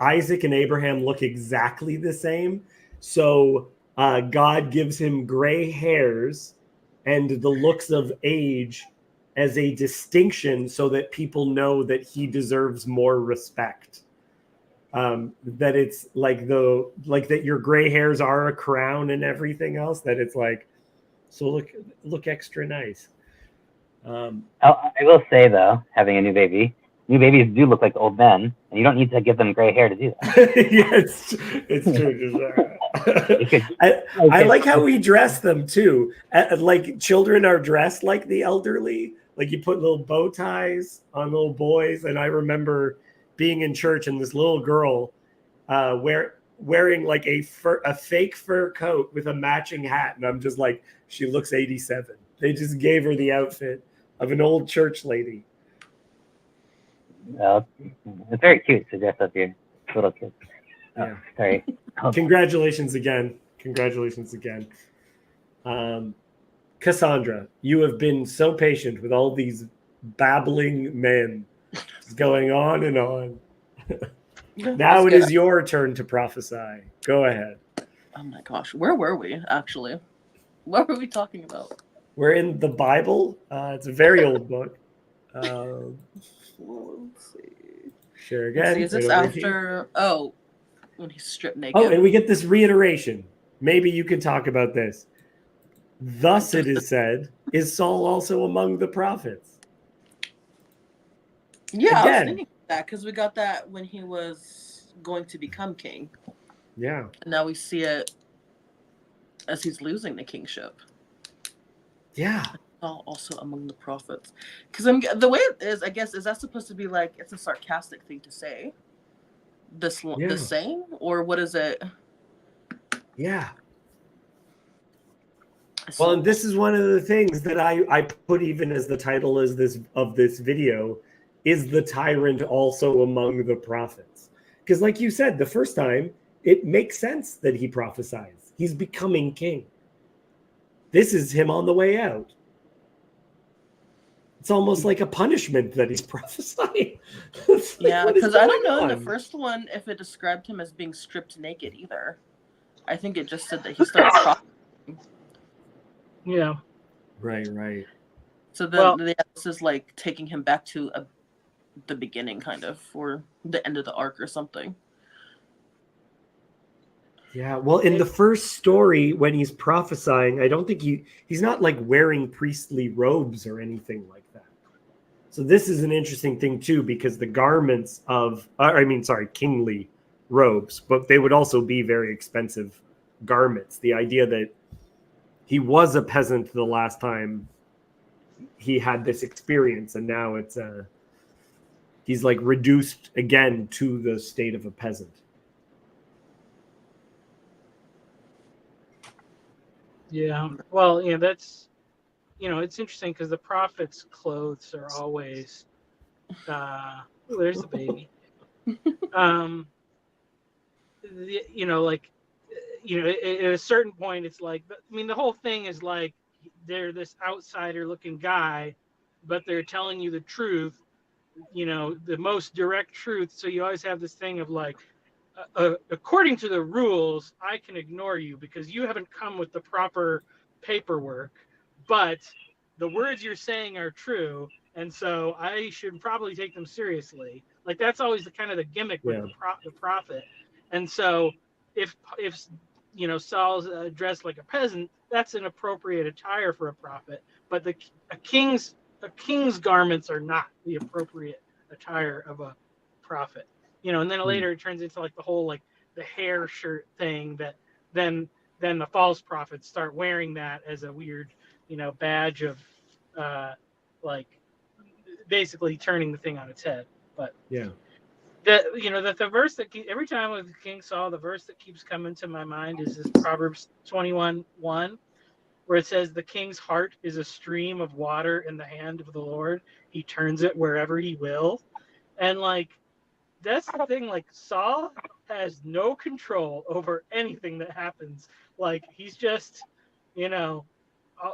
Speaker 1: Isaac and Abraham look exactly the same. So God gives him gray hairs and the looks of age as a distinction so that people know that he deserves more respect. That it's like that your gray hairs are a crown and everything else, that it's like, so look extra nice.
Speaker 4: I will say though, having a new babies do look like old men, and you don't need to give them gray hair to do that.
Speaker 1: Yes, it's true. I like how we dress them too. Like children are dressed like the elderly. Like you put little bow ties on little boys, and I remember being in church and this little girl wearing like a fake fur coat with a matching hat, and I'm just like, she looks 87. They just gave her the outfit of an old church lady.
Speaker 4: Well, it's very cute to dress up your little kids.
Speaker 1: Yeah.
Speaker 4: Sorry.
Speaker 1: Congratulations again. Cassandra, you have been so patient with all these babbling men, just going on and on. Now it is your turn to prophesy. Go ahead.
Speaker 2: Oh my gosh, where were we actually? What were we talking about?
Speaker 1: We're in the Bible. It's a very old book.
Speaker 2: Well, let's see.
Speaker 1: Share again.
Speaker 2: Is this after? Oh, when he's stripped naked.
Speaker 1: Oh, and we get this reiteration. Maybe you can talk about this. Thus it is said, is Saul also among the prophets?
Speaker 2: Yeah, I was thinking that because we got that when he was going to become king.
Speaker 1: Yeah.
Speaker 2: And now we see it as he's losing the kingship.
Speaker 1: Yeah.
Speaker 2: Saul also among the prophets. Because the way it is, I guess, is that supposed to be like, it's a sarcastic thing to say?
Speaker 1: Yeah.
Speaker 2: the same, or what is it?
Speaker 1: Yeah. Well, and this is one of the things that I put even as the title is this of this video, is the tyrant also among the prophets? Because like you said, the first time, it makes sense that he prophesies. He's becoming king. This is him on the way out. It's almost like a punishment that he's prophesying.
Speaker 2: Yeah,
Speaker 1: what is
Speaker 2: because I don't
Speaker 1: going
Speaker 2: know in the
Speaker 1: on?
Speaker 2: first one if it described him as being stripped naked either. I think it just said that he started prophesying.
Speaker 3: Yeah.
Speaker 1: Right.
Speaker 2: So then
Speaker 3: Well,
Speaker 2: this is like taking him back to the beginning, kind of, or the end of the arc or something.
Speaker 1: Yeah, well, in the first story, when he's prophesying, I don't think he's not like wearing priestly robes or anything like that. So this is an interesting thing too, because the garments of, kingly robes, but they would also be very expensive garments. The idea that he was a peasant the last time he had this experience, and now he's like reduced again to the state of a peasant.
Speaker 3: yeah. Well, that's, it's interesting because the prophets' clothes are always, there's the baby. At a certain point, it's like, the whole thing is like they're this outsider-looking guy, but they're telling you the truth, the most direct truth. So you always have this thing of like, according to the rules, I can ignore you because you haven't come with the proper paperwork, but the words you're saying are true, and so I should probably take them seriously. Like that's always the kind of the gimmick with the prophet. And so if Saul's dressed like a peasant, that's an appropriate attire for a prophet. But a king's garments are not the appropriate attire of a prophet. And then later it turns into like the whole like the hair shirt thing that then the false prophets start wearing that as a weird badge of like basically turning the thing on its head. But
Speaker 1: yeah,
Speaker 3: the verse that every time with King Saul, the verse that keeps coming to my mind is this Proverbs 21:1, where it says the king's heart is a stream of water in the hand of the Lord. He turns it wherever he will. And like that's the thing, like Saul has no control over anything that happens. Like he's just,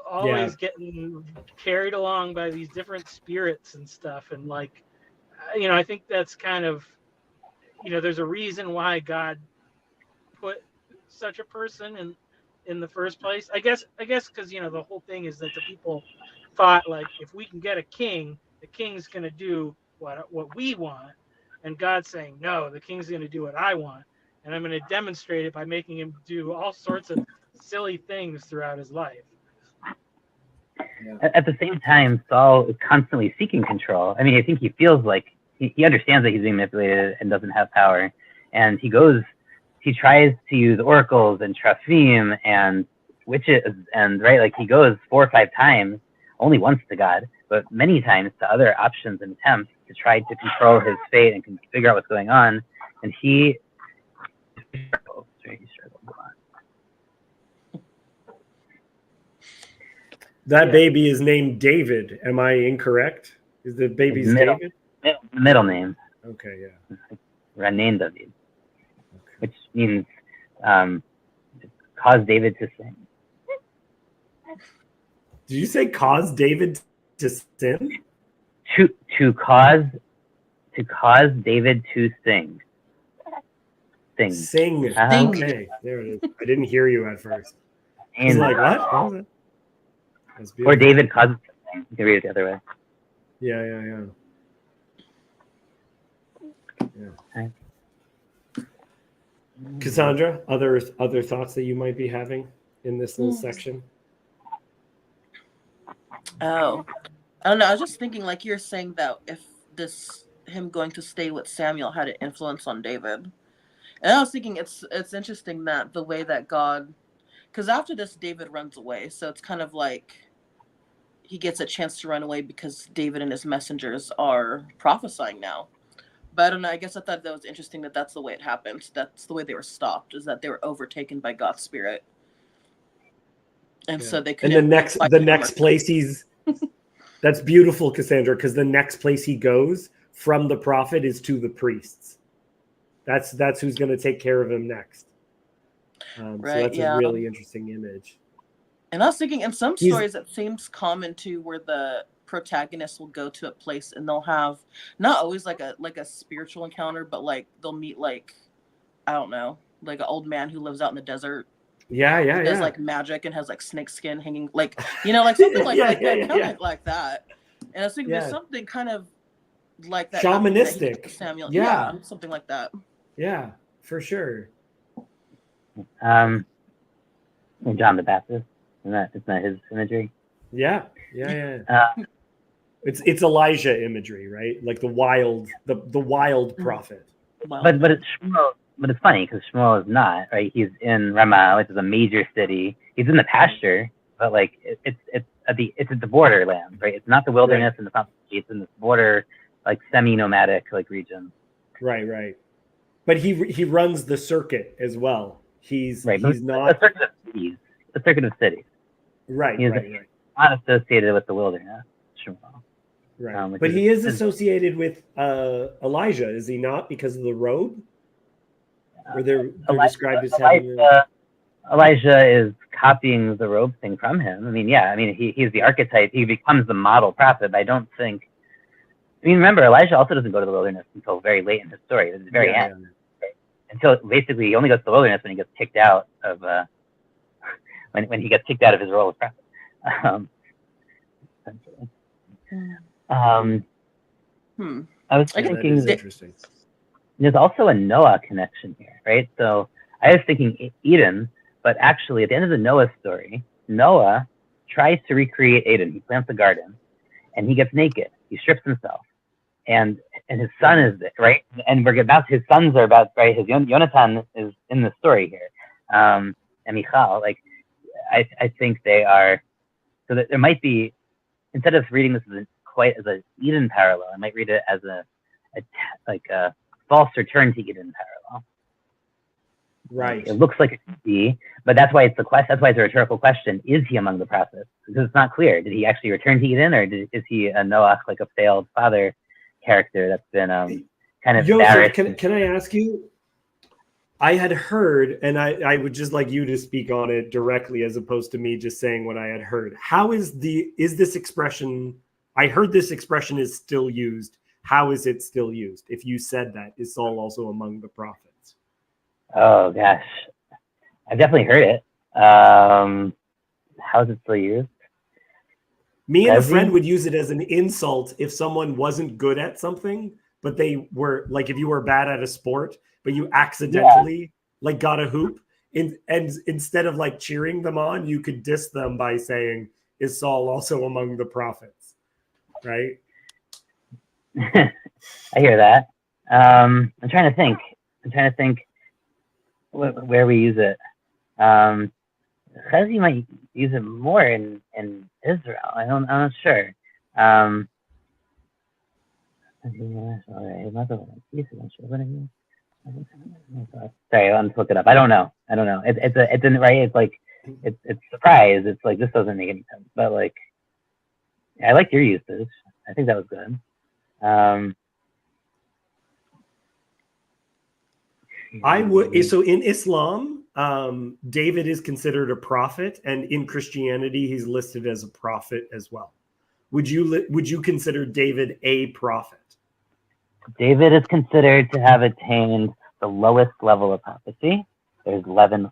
Speaker 3: always getting carried along by these different spirits and stuff. And like, I think that's kind of, there's a reason why God put such a person in the first place. I guess because the whole thing is that the people thought like if we can get a king, the king's gonna do what we want, and God's saying no, the king's gonna do what I want, and I'm gonna demonstrate it by making him do all sorts of silly things throughout his life.
Speaker 4: At the same time, Saul is constantly seeking control. I mean, I think he feels like he understands that he's being manipulated and doesn't have power, and he tries to use oracles and Traphim and witches, and right, like he goes 4 or 5 times, only once to God, but many times to other options and attempts to try to control his fate and figure out what's going on. And he struggles.
Speaker 1: That baby is named David. Am I incorrect? Is the baby's David?
Speaker 4: Middle name.
Speaker 1: Okay, yeah.
Speaker 4: Ranen David, which means cause David to sing.
Speaker 1: Did you say cause David to sin?
Speaker 4: To cause David to sing.
Speaker 1: Sing. Okay, there it is. I didn't hear you at first. I was like, what? What was it?
Speaker 4: Or David causes to sing. You can read it the other way.
Speaker 1: Yeah.
Speaker 4: Okay.
Speaker 1: Cassandra, other thoughts that you might be having in this little section?
Speaker 2: Oh, I don't know. I was just thinking, like you're saying that if him going to stay with Samuel had an influence on David, and I was thinking it's interesting that the way that God, because after this David runs away, so it's kind of like he gets a chance to run away because David and his messengers are prophesying now. But I don't know. I guess I thought that was interesting that that's the way it happened. That's the way they were stopped, is that they were overtaken by God's spirit, and so they couldn't.
Speaker 1: And the next place he's that's beautiful, Cassandra, because the next place he goes from the prophet is to the priests. That's who's going to take care of him next.
Speaker 2: Right,
Speaker 1: so that's
Speaker 2: yeah.
Speaker 1: a really interesting image.
Speaker 2: And I was thinking, in some stories, it seems common too, where the protagonist will go to a place and they'll have not always like a spiritual encounter, but like they'll meet like, I don't know, like an old man who lives out in the desert.
Speaker 1: Yeah.
Speaker 2: Does like magic and has like snake skin hanging, like, you know, like something like like that. And I was thinking there's something kind of like that
Speaker 1: shamanistic.
Speaker 2: Samuel, yeah, something like that.
Speaker 1: Yeah, for sure.
Speaker 4: John the Baptist, isn't that his imagery?
Speaker 1: Yeah. It's Elijah imagery, right? Like the wild prophet.
Speaker 4: But it's Shmuel. But it's funny because Shmuel is not, right. He's in Ramah, which is a major city. He's in the pasture, but like it's at the borderlands, right? It's not the wilderness, and it's not the states, in this border, like semi-nomadic like region.
Speaker 1: Right. But he runs the circuit as well. He's not
Speaker 4: a circuit of cities. A circuit of cities.
Speaker 1: Right.
Speaker 4: He's not associated with the wilderness, Shmuel.
Speaker 1: Right. But he is associated with Elijah, is he not? Because of the robe? Or they're described as having
Speaker 4: Elijah is copying the robe thing from him. I mean, he's the archetype. He becomes the model prophet. But I don't think. I mean, remember, Elijah also doesn't go to the wilderness until very late in his story. At the very end. Yeah. Until basically he only goes to the wilderness when he gets kicked out of when he gets kicked out of his role as prophet. I was thinking
Speaker 1: that is interesting.
Speaker 4: There's also a Noah connection here, right? So I was thinking Eden, but actually at the end of the Noah story, Noah tries to recreate Eden. He plants a garden and he gets naked. He strips himself. And his son is there, right? And his sons are about, right? His Yonatan is in the story here. And Michal, like, I think they are, so that there might be, instead of reading this quite as an Eden parallel, I might read it as a false return to Eden parallel.
Speaker 1: Right.
Speaker 4: It looks like it could be, but that's why it's a rhetorical question. Is he among the prophets? Because it's not clear. Did he actually return to Eden, or is he a Noah, like a failed father character that's been kind of embarrassed?
Speaker 1: Can I ask you? I had heard, and I would just like you to speak on it directly as opposed to me just saying what I had heard. How is this expression? I heard this expression is still used. How is it still used? If you said that, is Saul also among the prophets?
Speaker 4: Oh gosh, I've definitely heard it. How is it still used?
Speaker 1: Me and a friend would use it as an insult if someone wasn't good at something, but they were like, if you were bad at a sport, but you accidentally like got a hoop, and instead of like cheering them on, you could diss them by saying, "Is Saul also among the prophets?" Right?
Speaker 4: I hear that. I'm trying to think where we use it. Chezi might use it more in Israel. I'm not sure. Sorry, I'll look it up. I don't know. It's right. It's like it's surprise. It's like this doesn't make any sense. But like, I like your usage. I think that was good.
Speaker 1: I would. So in Islam, David is considered a prophet, and in Christianity, he's listed as a prophet as well. Would you consider David a prophet?
Speaker 4: David is considered to have attained the lowest level of prophecy. There's 11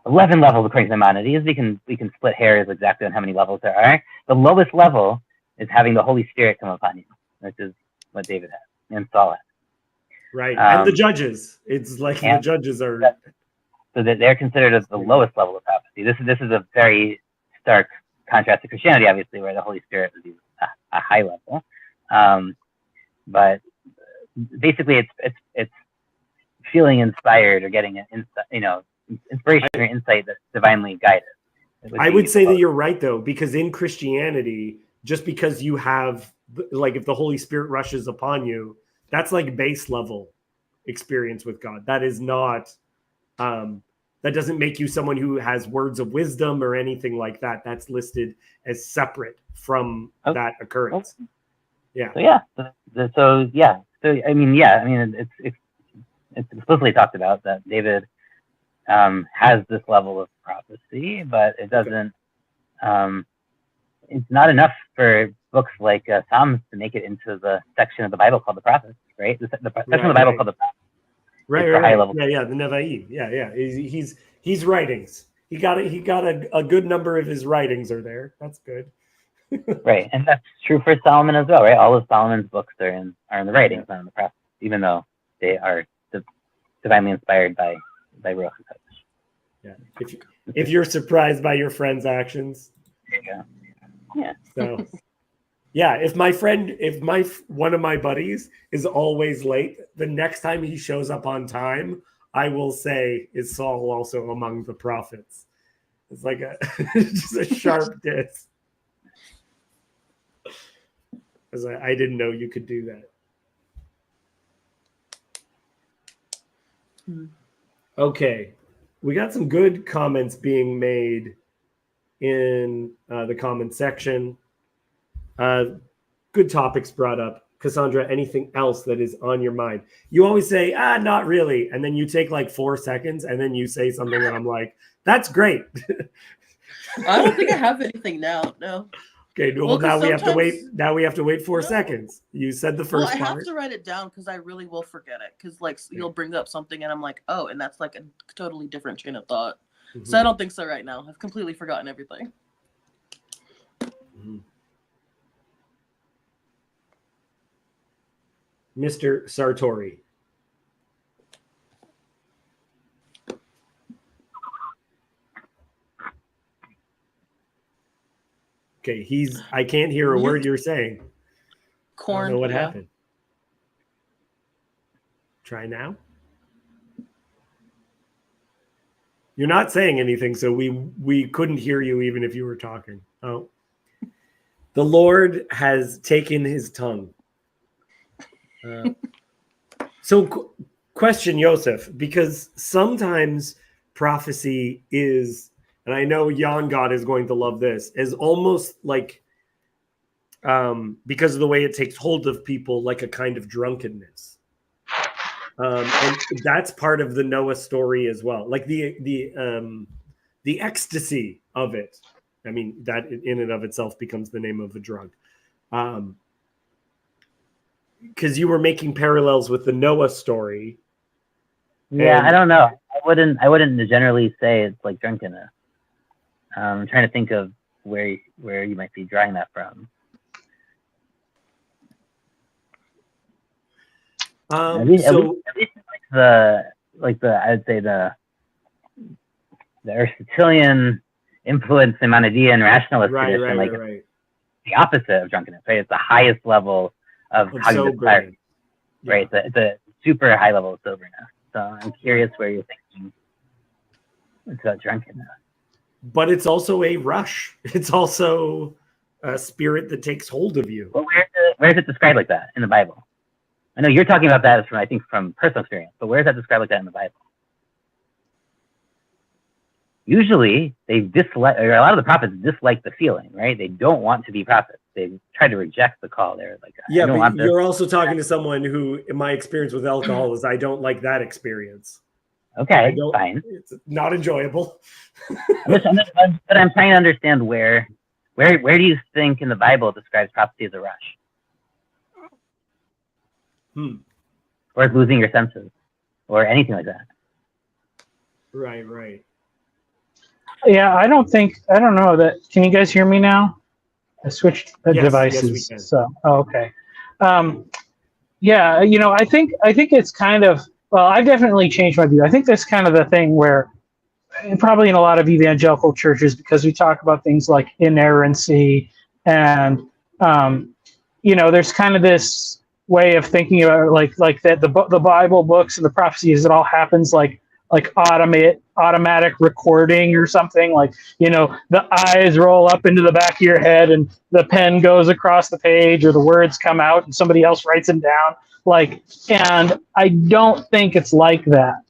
Speaker 4: levels according to Maimonides. We can split hairs exactly on how many levels there are. The lowest level is having the Holy Spirit come upon you, which is what David had and Saul had.
Speaker 1: Right, and the judges. It's like the judges are.
Speaker 4: So that they're considered as the lowest level of prophecy. This is a very stark contrast to Christianity, obviously, where the Holy Spirit would be a high level. But basically, it's feeling inspired or getting an inspiration or insight that's divinely guided.
Speaker 1: I would say that you're right, though, because in Christianity, just because you have, like, if the Holy Spirit rushes upon you, That's like base level experience with God. That is not that doesn't make you someone who has words of wisdom or anything like that. That's listed as separate from that occurrence. Yeah.
Speaker 4: So I mean, it's explicitly talked about that David has this level of prophecy, but it doesn't. It's not enough for books like Psalms to make it into the section of the Bible called the prophets, right? The section of the Bible called the prophets.
Speaker 1: Right. Yeah, the Nevi'im. Yeah. He's writings. He got a good number of his writings are there. That's good.
Speaker 4: Right, and that's true for Solomon as well, right? All of Solomon's books are in the writings, not in the prophets, even though they are divinely inspired by Ruach HaKodesh.
Speaker 1: Yeah. If you're surprised by your friend's actions.
Speaker 4: There you go. Yeah.
Speaker 1: So, yeah, if one of my buddies is always late, the next time he shows up on time, I will say, is Saul also among the prophets? It's like just a sharp diss. Because I didn't know you could do that. Okay. We got some good comments being made in the comment section. Good topics brought up. Cassandra, anything else that is on your mind? You always say, not really. And then you take like 4 seconds and then you say something and I'm like, that's great.
Speaker 2: I don't think I have anything now. No.
Speaker 1: Okay, well now we have to wait. Now we have to wait 4 seconds. You said the first part.
Speaker 2: I have to write it down because I really will forget it. Because like you'll bring up something and I'm like, oh, and that's like a totally different train of thought. Mm-hmm. So I don't think so right now. I've completely forgotten everything.
Speaker 1: Mm-hmm. Mr. Sartori. Okay, I can't hear a word you're saying.
Speaker 2: Corn.
Speaker 1: I don't know what happened. Try now. You're not saying anything, so we couldn't hear you even if you were talking. Oh. The Lord has taken his tongue. So question, Yosef, because sometimes prophecy is, and I know Jan God is going to love this, is almost like, because of the way it takes hold of people, like a kind of drunkenness. And that's part of the Noah story as well. Like the ecstasy of it. I mean, that in and of itself becomes the name of a drug. Because you were making parallels with the Noah story.
Speaker 4: Yeah, I don't know. I wouldn't generally say it's like drunkenness. I'm trying to think of where you might be drawing that from. At least like the I'd say the Aristotelian influence in Maimonidean rationalist tradition, right. The opposite of drunkenness, right? It's the highest level of how you describe, right? It's a super high level of soberness. So I'm curious where you're thinking it's about drunkenness.
Speaker 1: But it's also a rush. It's also a spirit that takes hold of you.
Speaker 4: Well, where is it described like that in the Bible? I know you're talking about that from personal experience, but where is that described like that in the Bible? Usually, they dislike, or a lot of the prophets dislike the feeling, right? They don't want to be prophets. They try to reject the call. They're like,
Speaker 1: yeah, but you're also talking to someone who, in my experience with alcohol, is I don't like that experience.
Speaker 4: Okay, fine.
Speaker 1: It's not enjoyable.
Speaker 4: But I'm trying to understand where do you think in the Bible it describes prophecy as a rush? Or as losing your senses, or anything like that.
Speaker 1: Right.
Speaker 5: Yeah, I don't know that. Can you guys hear me now? I switched devices.
Speaker 1: Yes, we can.
Speaker 5: So, okay. Yeah, I think it's kind of, well, I've definitely changed my view. I think that's kind of the thing where, and probably in a lot of evangelical churches, because we talk about things like inerrancy and, there's kind of this way of thinking about like that the Bible books and the prophecies, it all happens like automatic recording or something, like, the eyes roll up into the back of your head and the pen goes across the page, or the words come out and somebody else writes them down. And I don't think it's like that,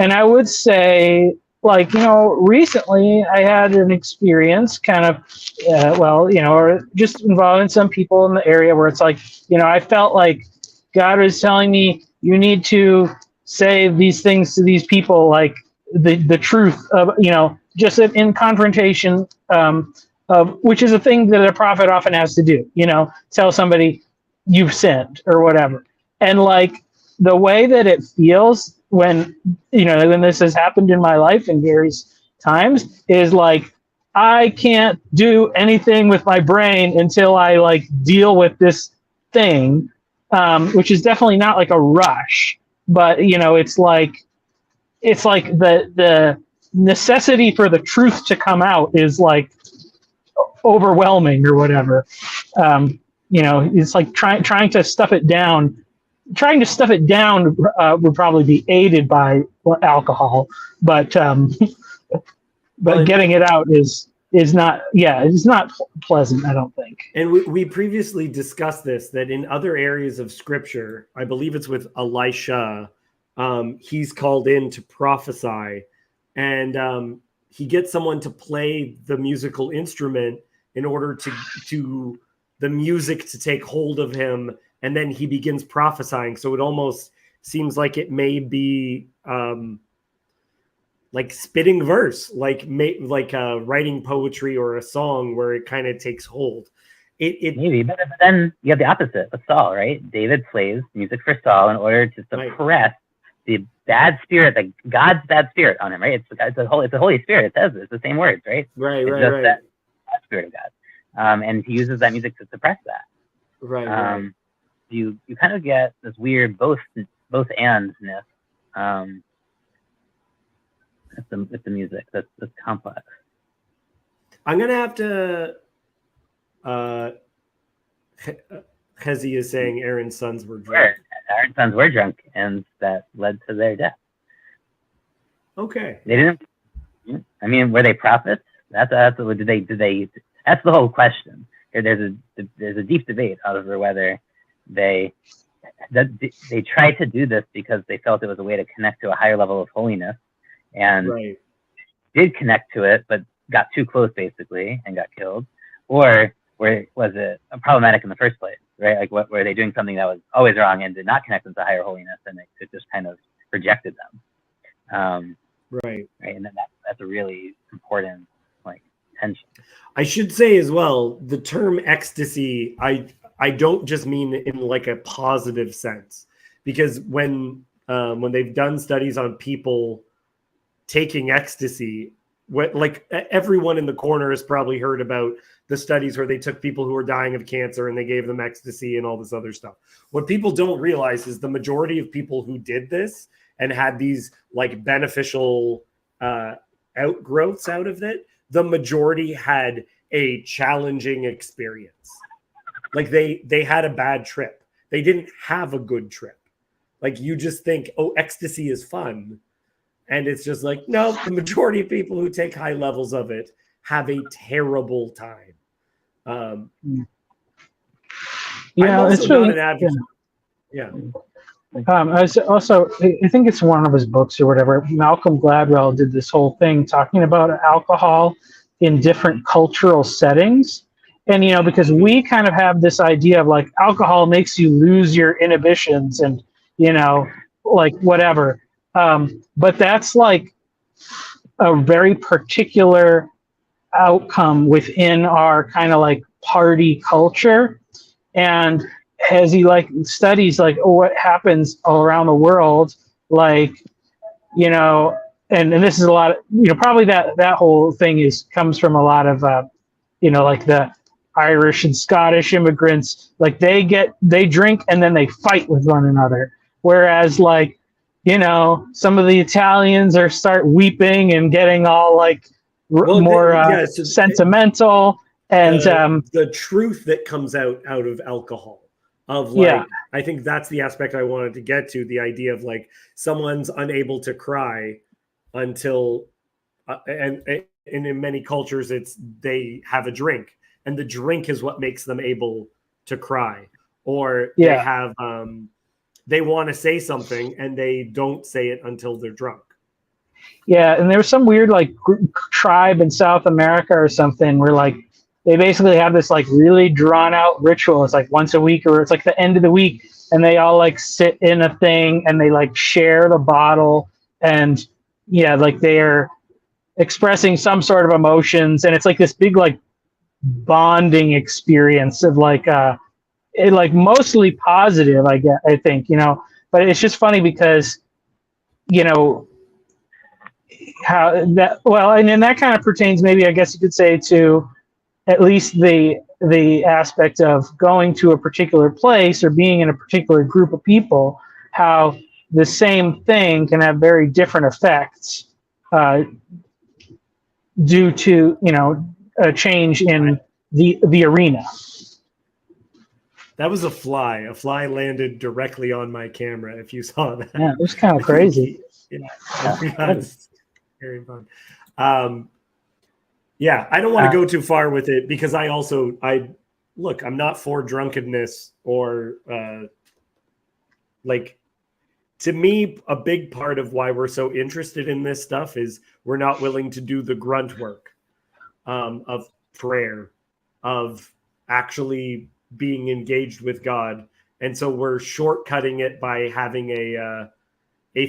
Speaker 5: and I would say, recently I had an experience kind of, or just involving some people in the area where it's like, I felt like God was telling me, you need to say these things to these people, like the truth of, just in confrontation, which is a thing that a prophet often has to do, tell somebody you've sinned or whatever. And the way that it feels when this has happened in my life in various times is I can't do anything with my brain until I deal with this thing, which is definitely not like a rush, but it's like the necessity for the truth to come out is overwhelming or whatever. It's like trying to stuff it down. Trying to stuff it down would probably be aided by alcohol, but getting it out is not. Yeah, it's not pleasant, I don't think.
Speaker 1: And we previously discussed this, that in other areas of Scripture, I believe it's with Elisha, he's called in to prophesy, and he gets someone to play the musical instrument in order to the music to take hold of him. And then he begins prophesying. So it almost seems like it may be like spitting verse, like writing poetry or a song where it kind of takes hold.
Speaker 4: Maybe, but then you have the opposite with Saul, right? David plays music for Saul in order to suppress the bad spirit, God's bad spirit on him, right? It's the Holy Spirit. It says it's the same words, right?
Speaker 1: Right.
Speaker 4: That spirit of God, and he uses that music to suppress that.
Speaker 1: Right.
Speaker 4: You kind of get this weird both andness. It's the music that's complex.
Speaker 1: I'm gonna have to. Hezi is saying Aaron's sons were drunk.
Speaker 4: Aaron's sons were drunk, and that led to their death.
Speaker 1: Okay.
Speaker 4: They didn't. I mean, were they prophets? Did they? That's the whole question. There's a deep debate over whether they tried to do this because they felt it was a way to connect to a higher level of holiness, and did connect to it, but got too close basically and got killed, or was it problematic in the first place, right? Were they doing something that was always wrong and did not connect them to higher holiness, and it just kind of rejected them,
Speaker 1: right?
Speaker 4: And then that's a really important tension.
Speaker 1: I should say as well, the term ecstasy, I don't just mean in a positive sense, because when they've done studies on people taking ecstasy, everyone in the corner has probably heard about the studies where they took people who were dying of cancer and they gave them ecstasy and all this other stuff. What people don't realize is the majority of people who did this and had these beneficial outgrowths out of it, the majority had a challenging experience. They had a bad trip. They didn't have a good trip. You just think, oh, ecstasy is fun. And it's just no, the majority of people who take high levels of it have a terrible time.
Speaker 5: It's really,
Speaker 1: not an advocate. Yeah.
Speaker 5: I think it's one of his books or whatever. Malcolm Gladwell did this whole thing talking about alcohol in different cultural settings. And, because we kind of have this idea of alcohol makes you lose your inhibitions and, whatever. But that's a very particular outcome within our kind of party culture. And as he studies what happens all around the world, and this is a lot of, probably that whole thing comes from a lot of the Irish and Scottish immigrants, they drink and then they fight with one another, whereas some of the Italians start weeping and getting all more sentimental. And
Speaker 1: the truth that comes out of alcohol of
Speaker 5: Yeah.
Speaker 1: like, I think that's the aspect I wanted to get to, the idea of like someone's unable to cry until and in many cultures it's they have a drink, and the drink is what makes them able to cry, or they
Speaker 5: Yeah.
Speaker 1: have they want to say something and they don't say it until they're drunk.
Speaker 5: Yeah, and there was some weird like tribe in South America or something where like they basically have this like really drawn out ritual. It's like once a week or it's like the end of the week, and they all like sit in a thing and they like share the bottle, and yeah, like they're expressing some sort of emotions, and it's like this big like bonding experience of like it like mostly positive, I think, you know, but it's just funny because you know how that well, and then that kind of pertains maybe I guess you could say to at least the aspect of going to a particular place or being in a particular group of people, how the same thing can have very different effects due to, you know, a change in the arena.
Speaker 1: That was a fly. A fly landed directly on my camera. If you saw that,
Speaker 5: Yeah, it was kind of crazy.
Speaker 1: Oh my God, it's very fun. Yeah, I don't want to go too far with it because I look, I'm not for drunkenness or like, to me, a big part of why we're so interested in this stuff is we're not willing to do the grunt work of prayer, of actually being engaged with God. And so we're shortcutting it by having a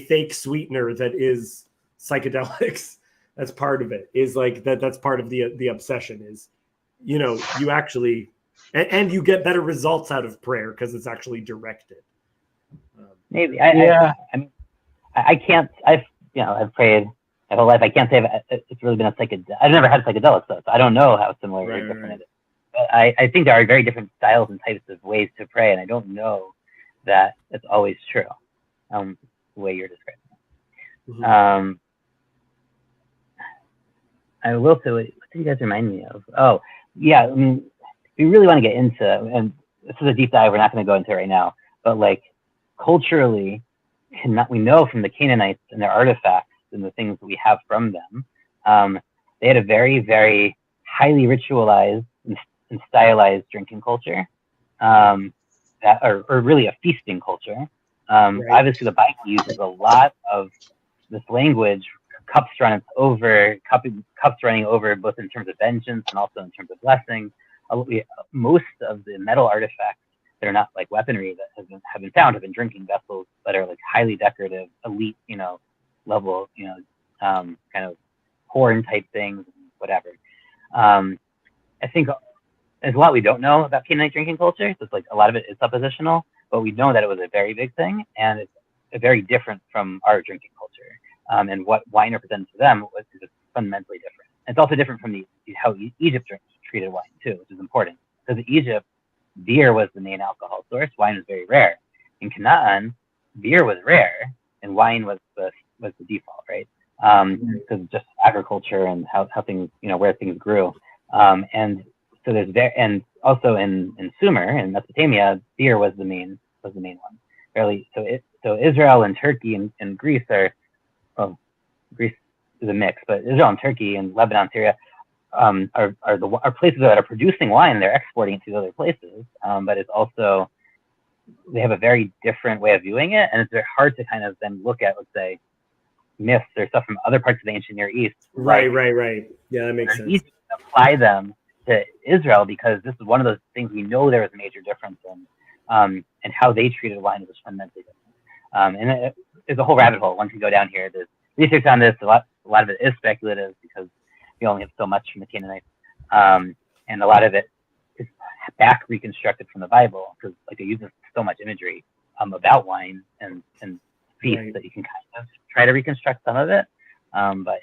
Speaker 1: fake sweetener that is psychedelics. That's part of it, is like that's part of the obsession is, you know, you actually, and you get better results out of prayer because it's actually directed.
Speaker 4: Maybe.
Speaker 5: Yeah.
Speaker 4: I mean, I can't. I've prayed my whole life. I can't say it's really been a psychedelic. I've never had psychedelics though, so I don't know how similar or different it is. But I think there are very different styles and types of ways to pray, and I don't know that it's always true. The way you're describing it.
Speaker 1: Mm-hmm.
Speaker 4: I will say, what do you guys remind me of? Oh, yeah. I mean, we really want to get into, and this is a deep dive. We're not going to go into it right now, but like culturally, we know from the Canaanites and their artifacts and the things that we have from them, they had a very, very highly ritualized and stylized drinking culture, or really a feasting culture.
Speaker 1: Right.
Speaker 4: Obviously, the Bible uses a lot of this language, cups running over, both in terms of vengeance and also in terms of blessing. Most of the metal artifacts that are not like weaponry that have been found have been drinking vessels that are like highly decorative, elite, you know, level, you know, kind of horn type things, whatever. I think there's a lot we don't know about Canaanite drinking culture. So it's like a lot of it is suppositional, but we know that it was a very big thing, and it's very different from our drinking culture. And what wine represents to them was just fundamentally different. And it's also different from how Egypt treated wine too, which is important. Because in Egypt, beer was the main alcohol source. Wine was very rare. In Canaan, beer was rare, and wine was the default, right? Because just agriculture and how things, you know, where things grew. And so and also in Sumer in Mesopotamia, beer was the main one. Really, so Israel and Turkey and Greece are, well, Greece is a mix, but Israel and Turkey and Lebanon, Syria are places that are producing wine. They're exporting it to other places, but it's also, they have a very different way of viewing it, and it's very hard to kind of then look at, let's say, myths or stuff from other parts of the ancient Near East.
Speaker 1: Right. Yeah, that makes sense.
Speaker 4: Egypt, apply them to Israel because this is one of those things we know there was a major difference in, and how they treated wine was fundamentally different. And there's a whole rabbit hole one can go down here. There's research on this. A lot of it is speculative because we only have so much from the Canaanites, and a lot of it is back reconstructed from the Bible because like they use so much imagery about wine and feasts that you can kind of try to reconstruct some of it. But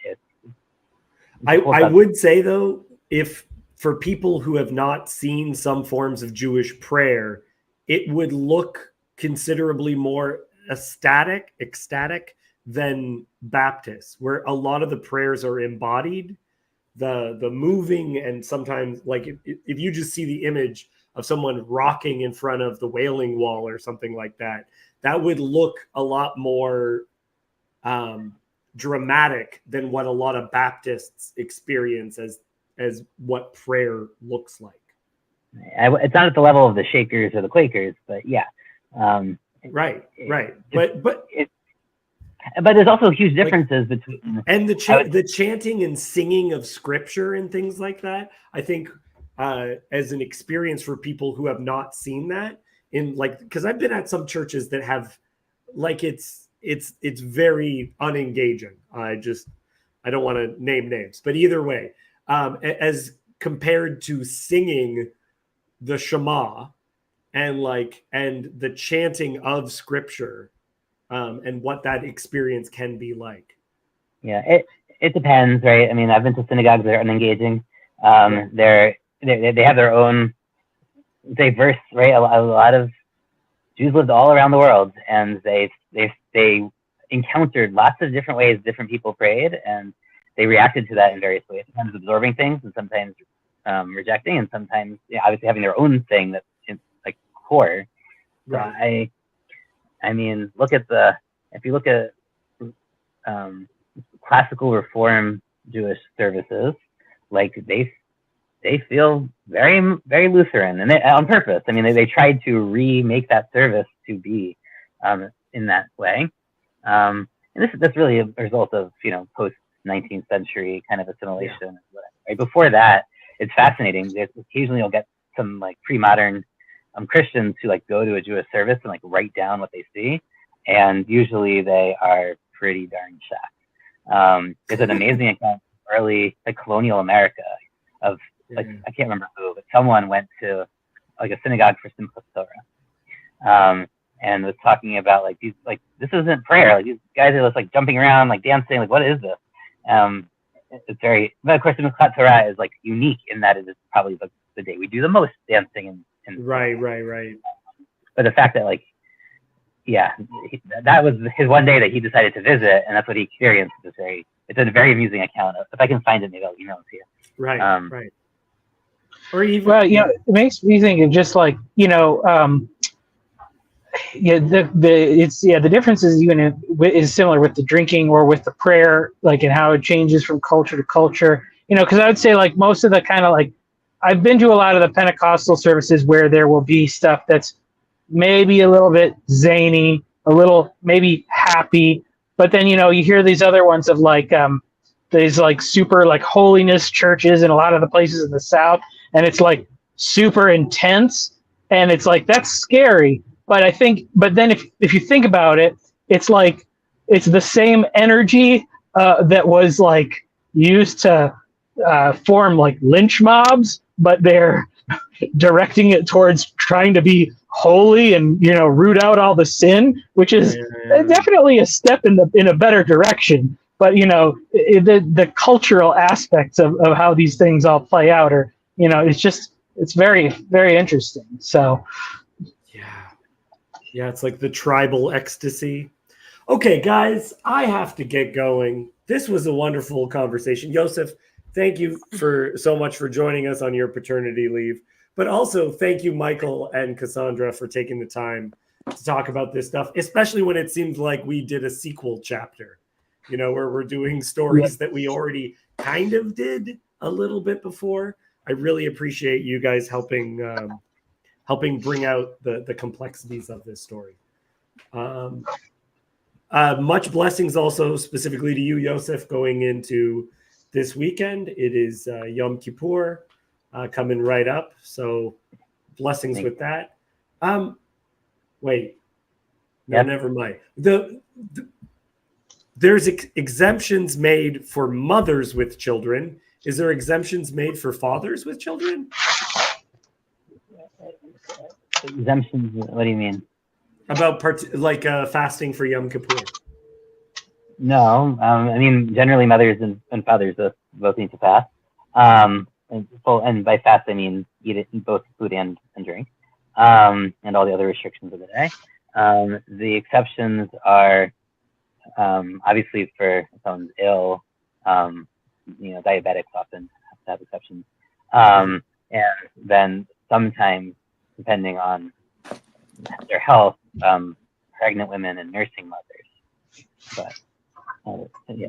Speaker 1: I would say though, if for people who have not seen some forms of Jewish prayer, it would look considerably more ecstatic than Baptist, where a lot of the prayers are embodied, the moving, and sometimes like if you just see the image of someone rocking in front of the Wailing Wall or something like that, that would look a lot more dramatic than what a lot of Baptists experience as what prayer looks like.
Speaker 4: It's not at the level of the Shakers or the Quakers, but yeah.
Speaker 1: Right.
Speaker 4: But there's also huge differences between
Speaker 1: and the chanting and singing of scripture and things like that. I think as an experience for people who have not seen that, in like, because I've been at some churches that have like it's very unengaging. I don't want to name names, but either way, as compared to singing the Shema and the chanting of scripture. And what that experience can be like.
Speaker 4: Yeah, it depends, right? I mean, I've been to synagogues that are unengaging. They have their own diverse, right? A lot of Jews lived all around the world, and they encountered lots of different ways different people prayed, and they reacted to that in various ways. Sometimes absorbing things, and sometimes rejecting, and sometimes obviously having their own thing that's like core. So
Speaker 1: Right.
Speaker 4: I mean, if you look at classical Reform Jewish services, like they feel very, very Lutheran, and on purpose. I mean, they tried to remake that service to be in that way. And this really a result of post 19th century kind of assimilation. Yeah. Right before that, it's fascinating. Occasionally, you'll get some like pre-modern Christians who like go to a Jewish service and like write down what they see, and usually they are pretty darn shocked. There's an amazing account of early like colonial America of like I can't remember who, but someone went to like a synagogue for Simchas Torah, and was talking about like these like this isn't prayer, like these guys are just like jumping around like dancing, like what is this? It's very, but of course Simchas Torah is like unique in that it is probably the day we do the most dancing and
Speaker 1: Right.
Speaker 4: But the fact that like, yeah, that was his one day that he decided to visit, and that's what he experienced. It's a very amusing account. If I can find it, maybe I'll email it to you.
Speaker 1: Right. Or even,
Speaker 5: well, it makes me think of just like the difference is even is similar with the drinking or with the prayer, like and how it changes from culture to culture. Because I would say like most of the kind of like I've been to a lot of the Pentecostal services where there will be stuff that's maybe a little bit zany, a little maybe happy, but then you hear these other ones of like these like super like holiness churches in a lot of the places in the South, and it's like super intense, and it's like that's scary. But then if you think about it, it's like it's the same energy that was like used to form like lynch mobs, but they're directing it towards trying to be holy and root out all the sin, which is definitely a step in a better direction. But the cultural aspects of how these things all play out are it's very, very interesting. So
Speaker 1: yeah, it's like the tribal ecstasy. Okay, guys, I have to get going. This was a wonderful conversation. Joseph, thank you so much for joining us on your paternity leave. But also thank you, Michael and Cassandra, for taking the time to talk about this stuff, especially when it seemed like we did a sequel chapter, where we're doing stories that we already kind of did a little bit before. I really appreciate you guys helping bring out the complexities of this story. Much blessings also specifically to you, Joseph, going into this weekend. It is Yom Kippur coming right up. So blessings with that. Wait. No, never mind. There's exemptions made for mothers with children. Is there exemptions made for fathers with children?
Speaker 4: Exemptions? What do you mean?
Speaker 1: About fasting for Yom Kippur?
Speaker 4: No, I mean generally mothers and fathers both need to fast. And by fast I mean eat both food and drink, and all the other restrictions of the day. The exceptions are obviously for if someone's ill, diabetics often have to have exceptions, and then sometimes depending on their health, pregnant women and nursing mothers. But yeah,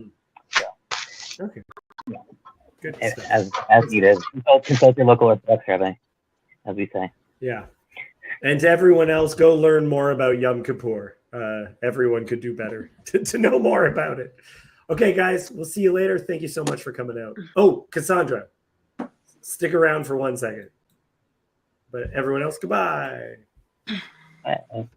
Speaker 1: Okay.
Speaker 4: Yeah.
Speaker 1: Good
Speaker 4: as
Speaker 1: stuff.
Speaker 4: needed. Consult your local Orthodox rabbi, as we say.
Speaker 1: Yeah. And to everyone else, go learn more about Yom Kippur. Everyone could do better to know more about it. Okay, guys, we'll see you later. Thank you so much for coming out. Oh, Cassandra, stick around for 1 second. But everyone else, goodbye.
Speaker 4: Bye.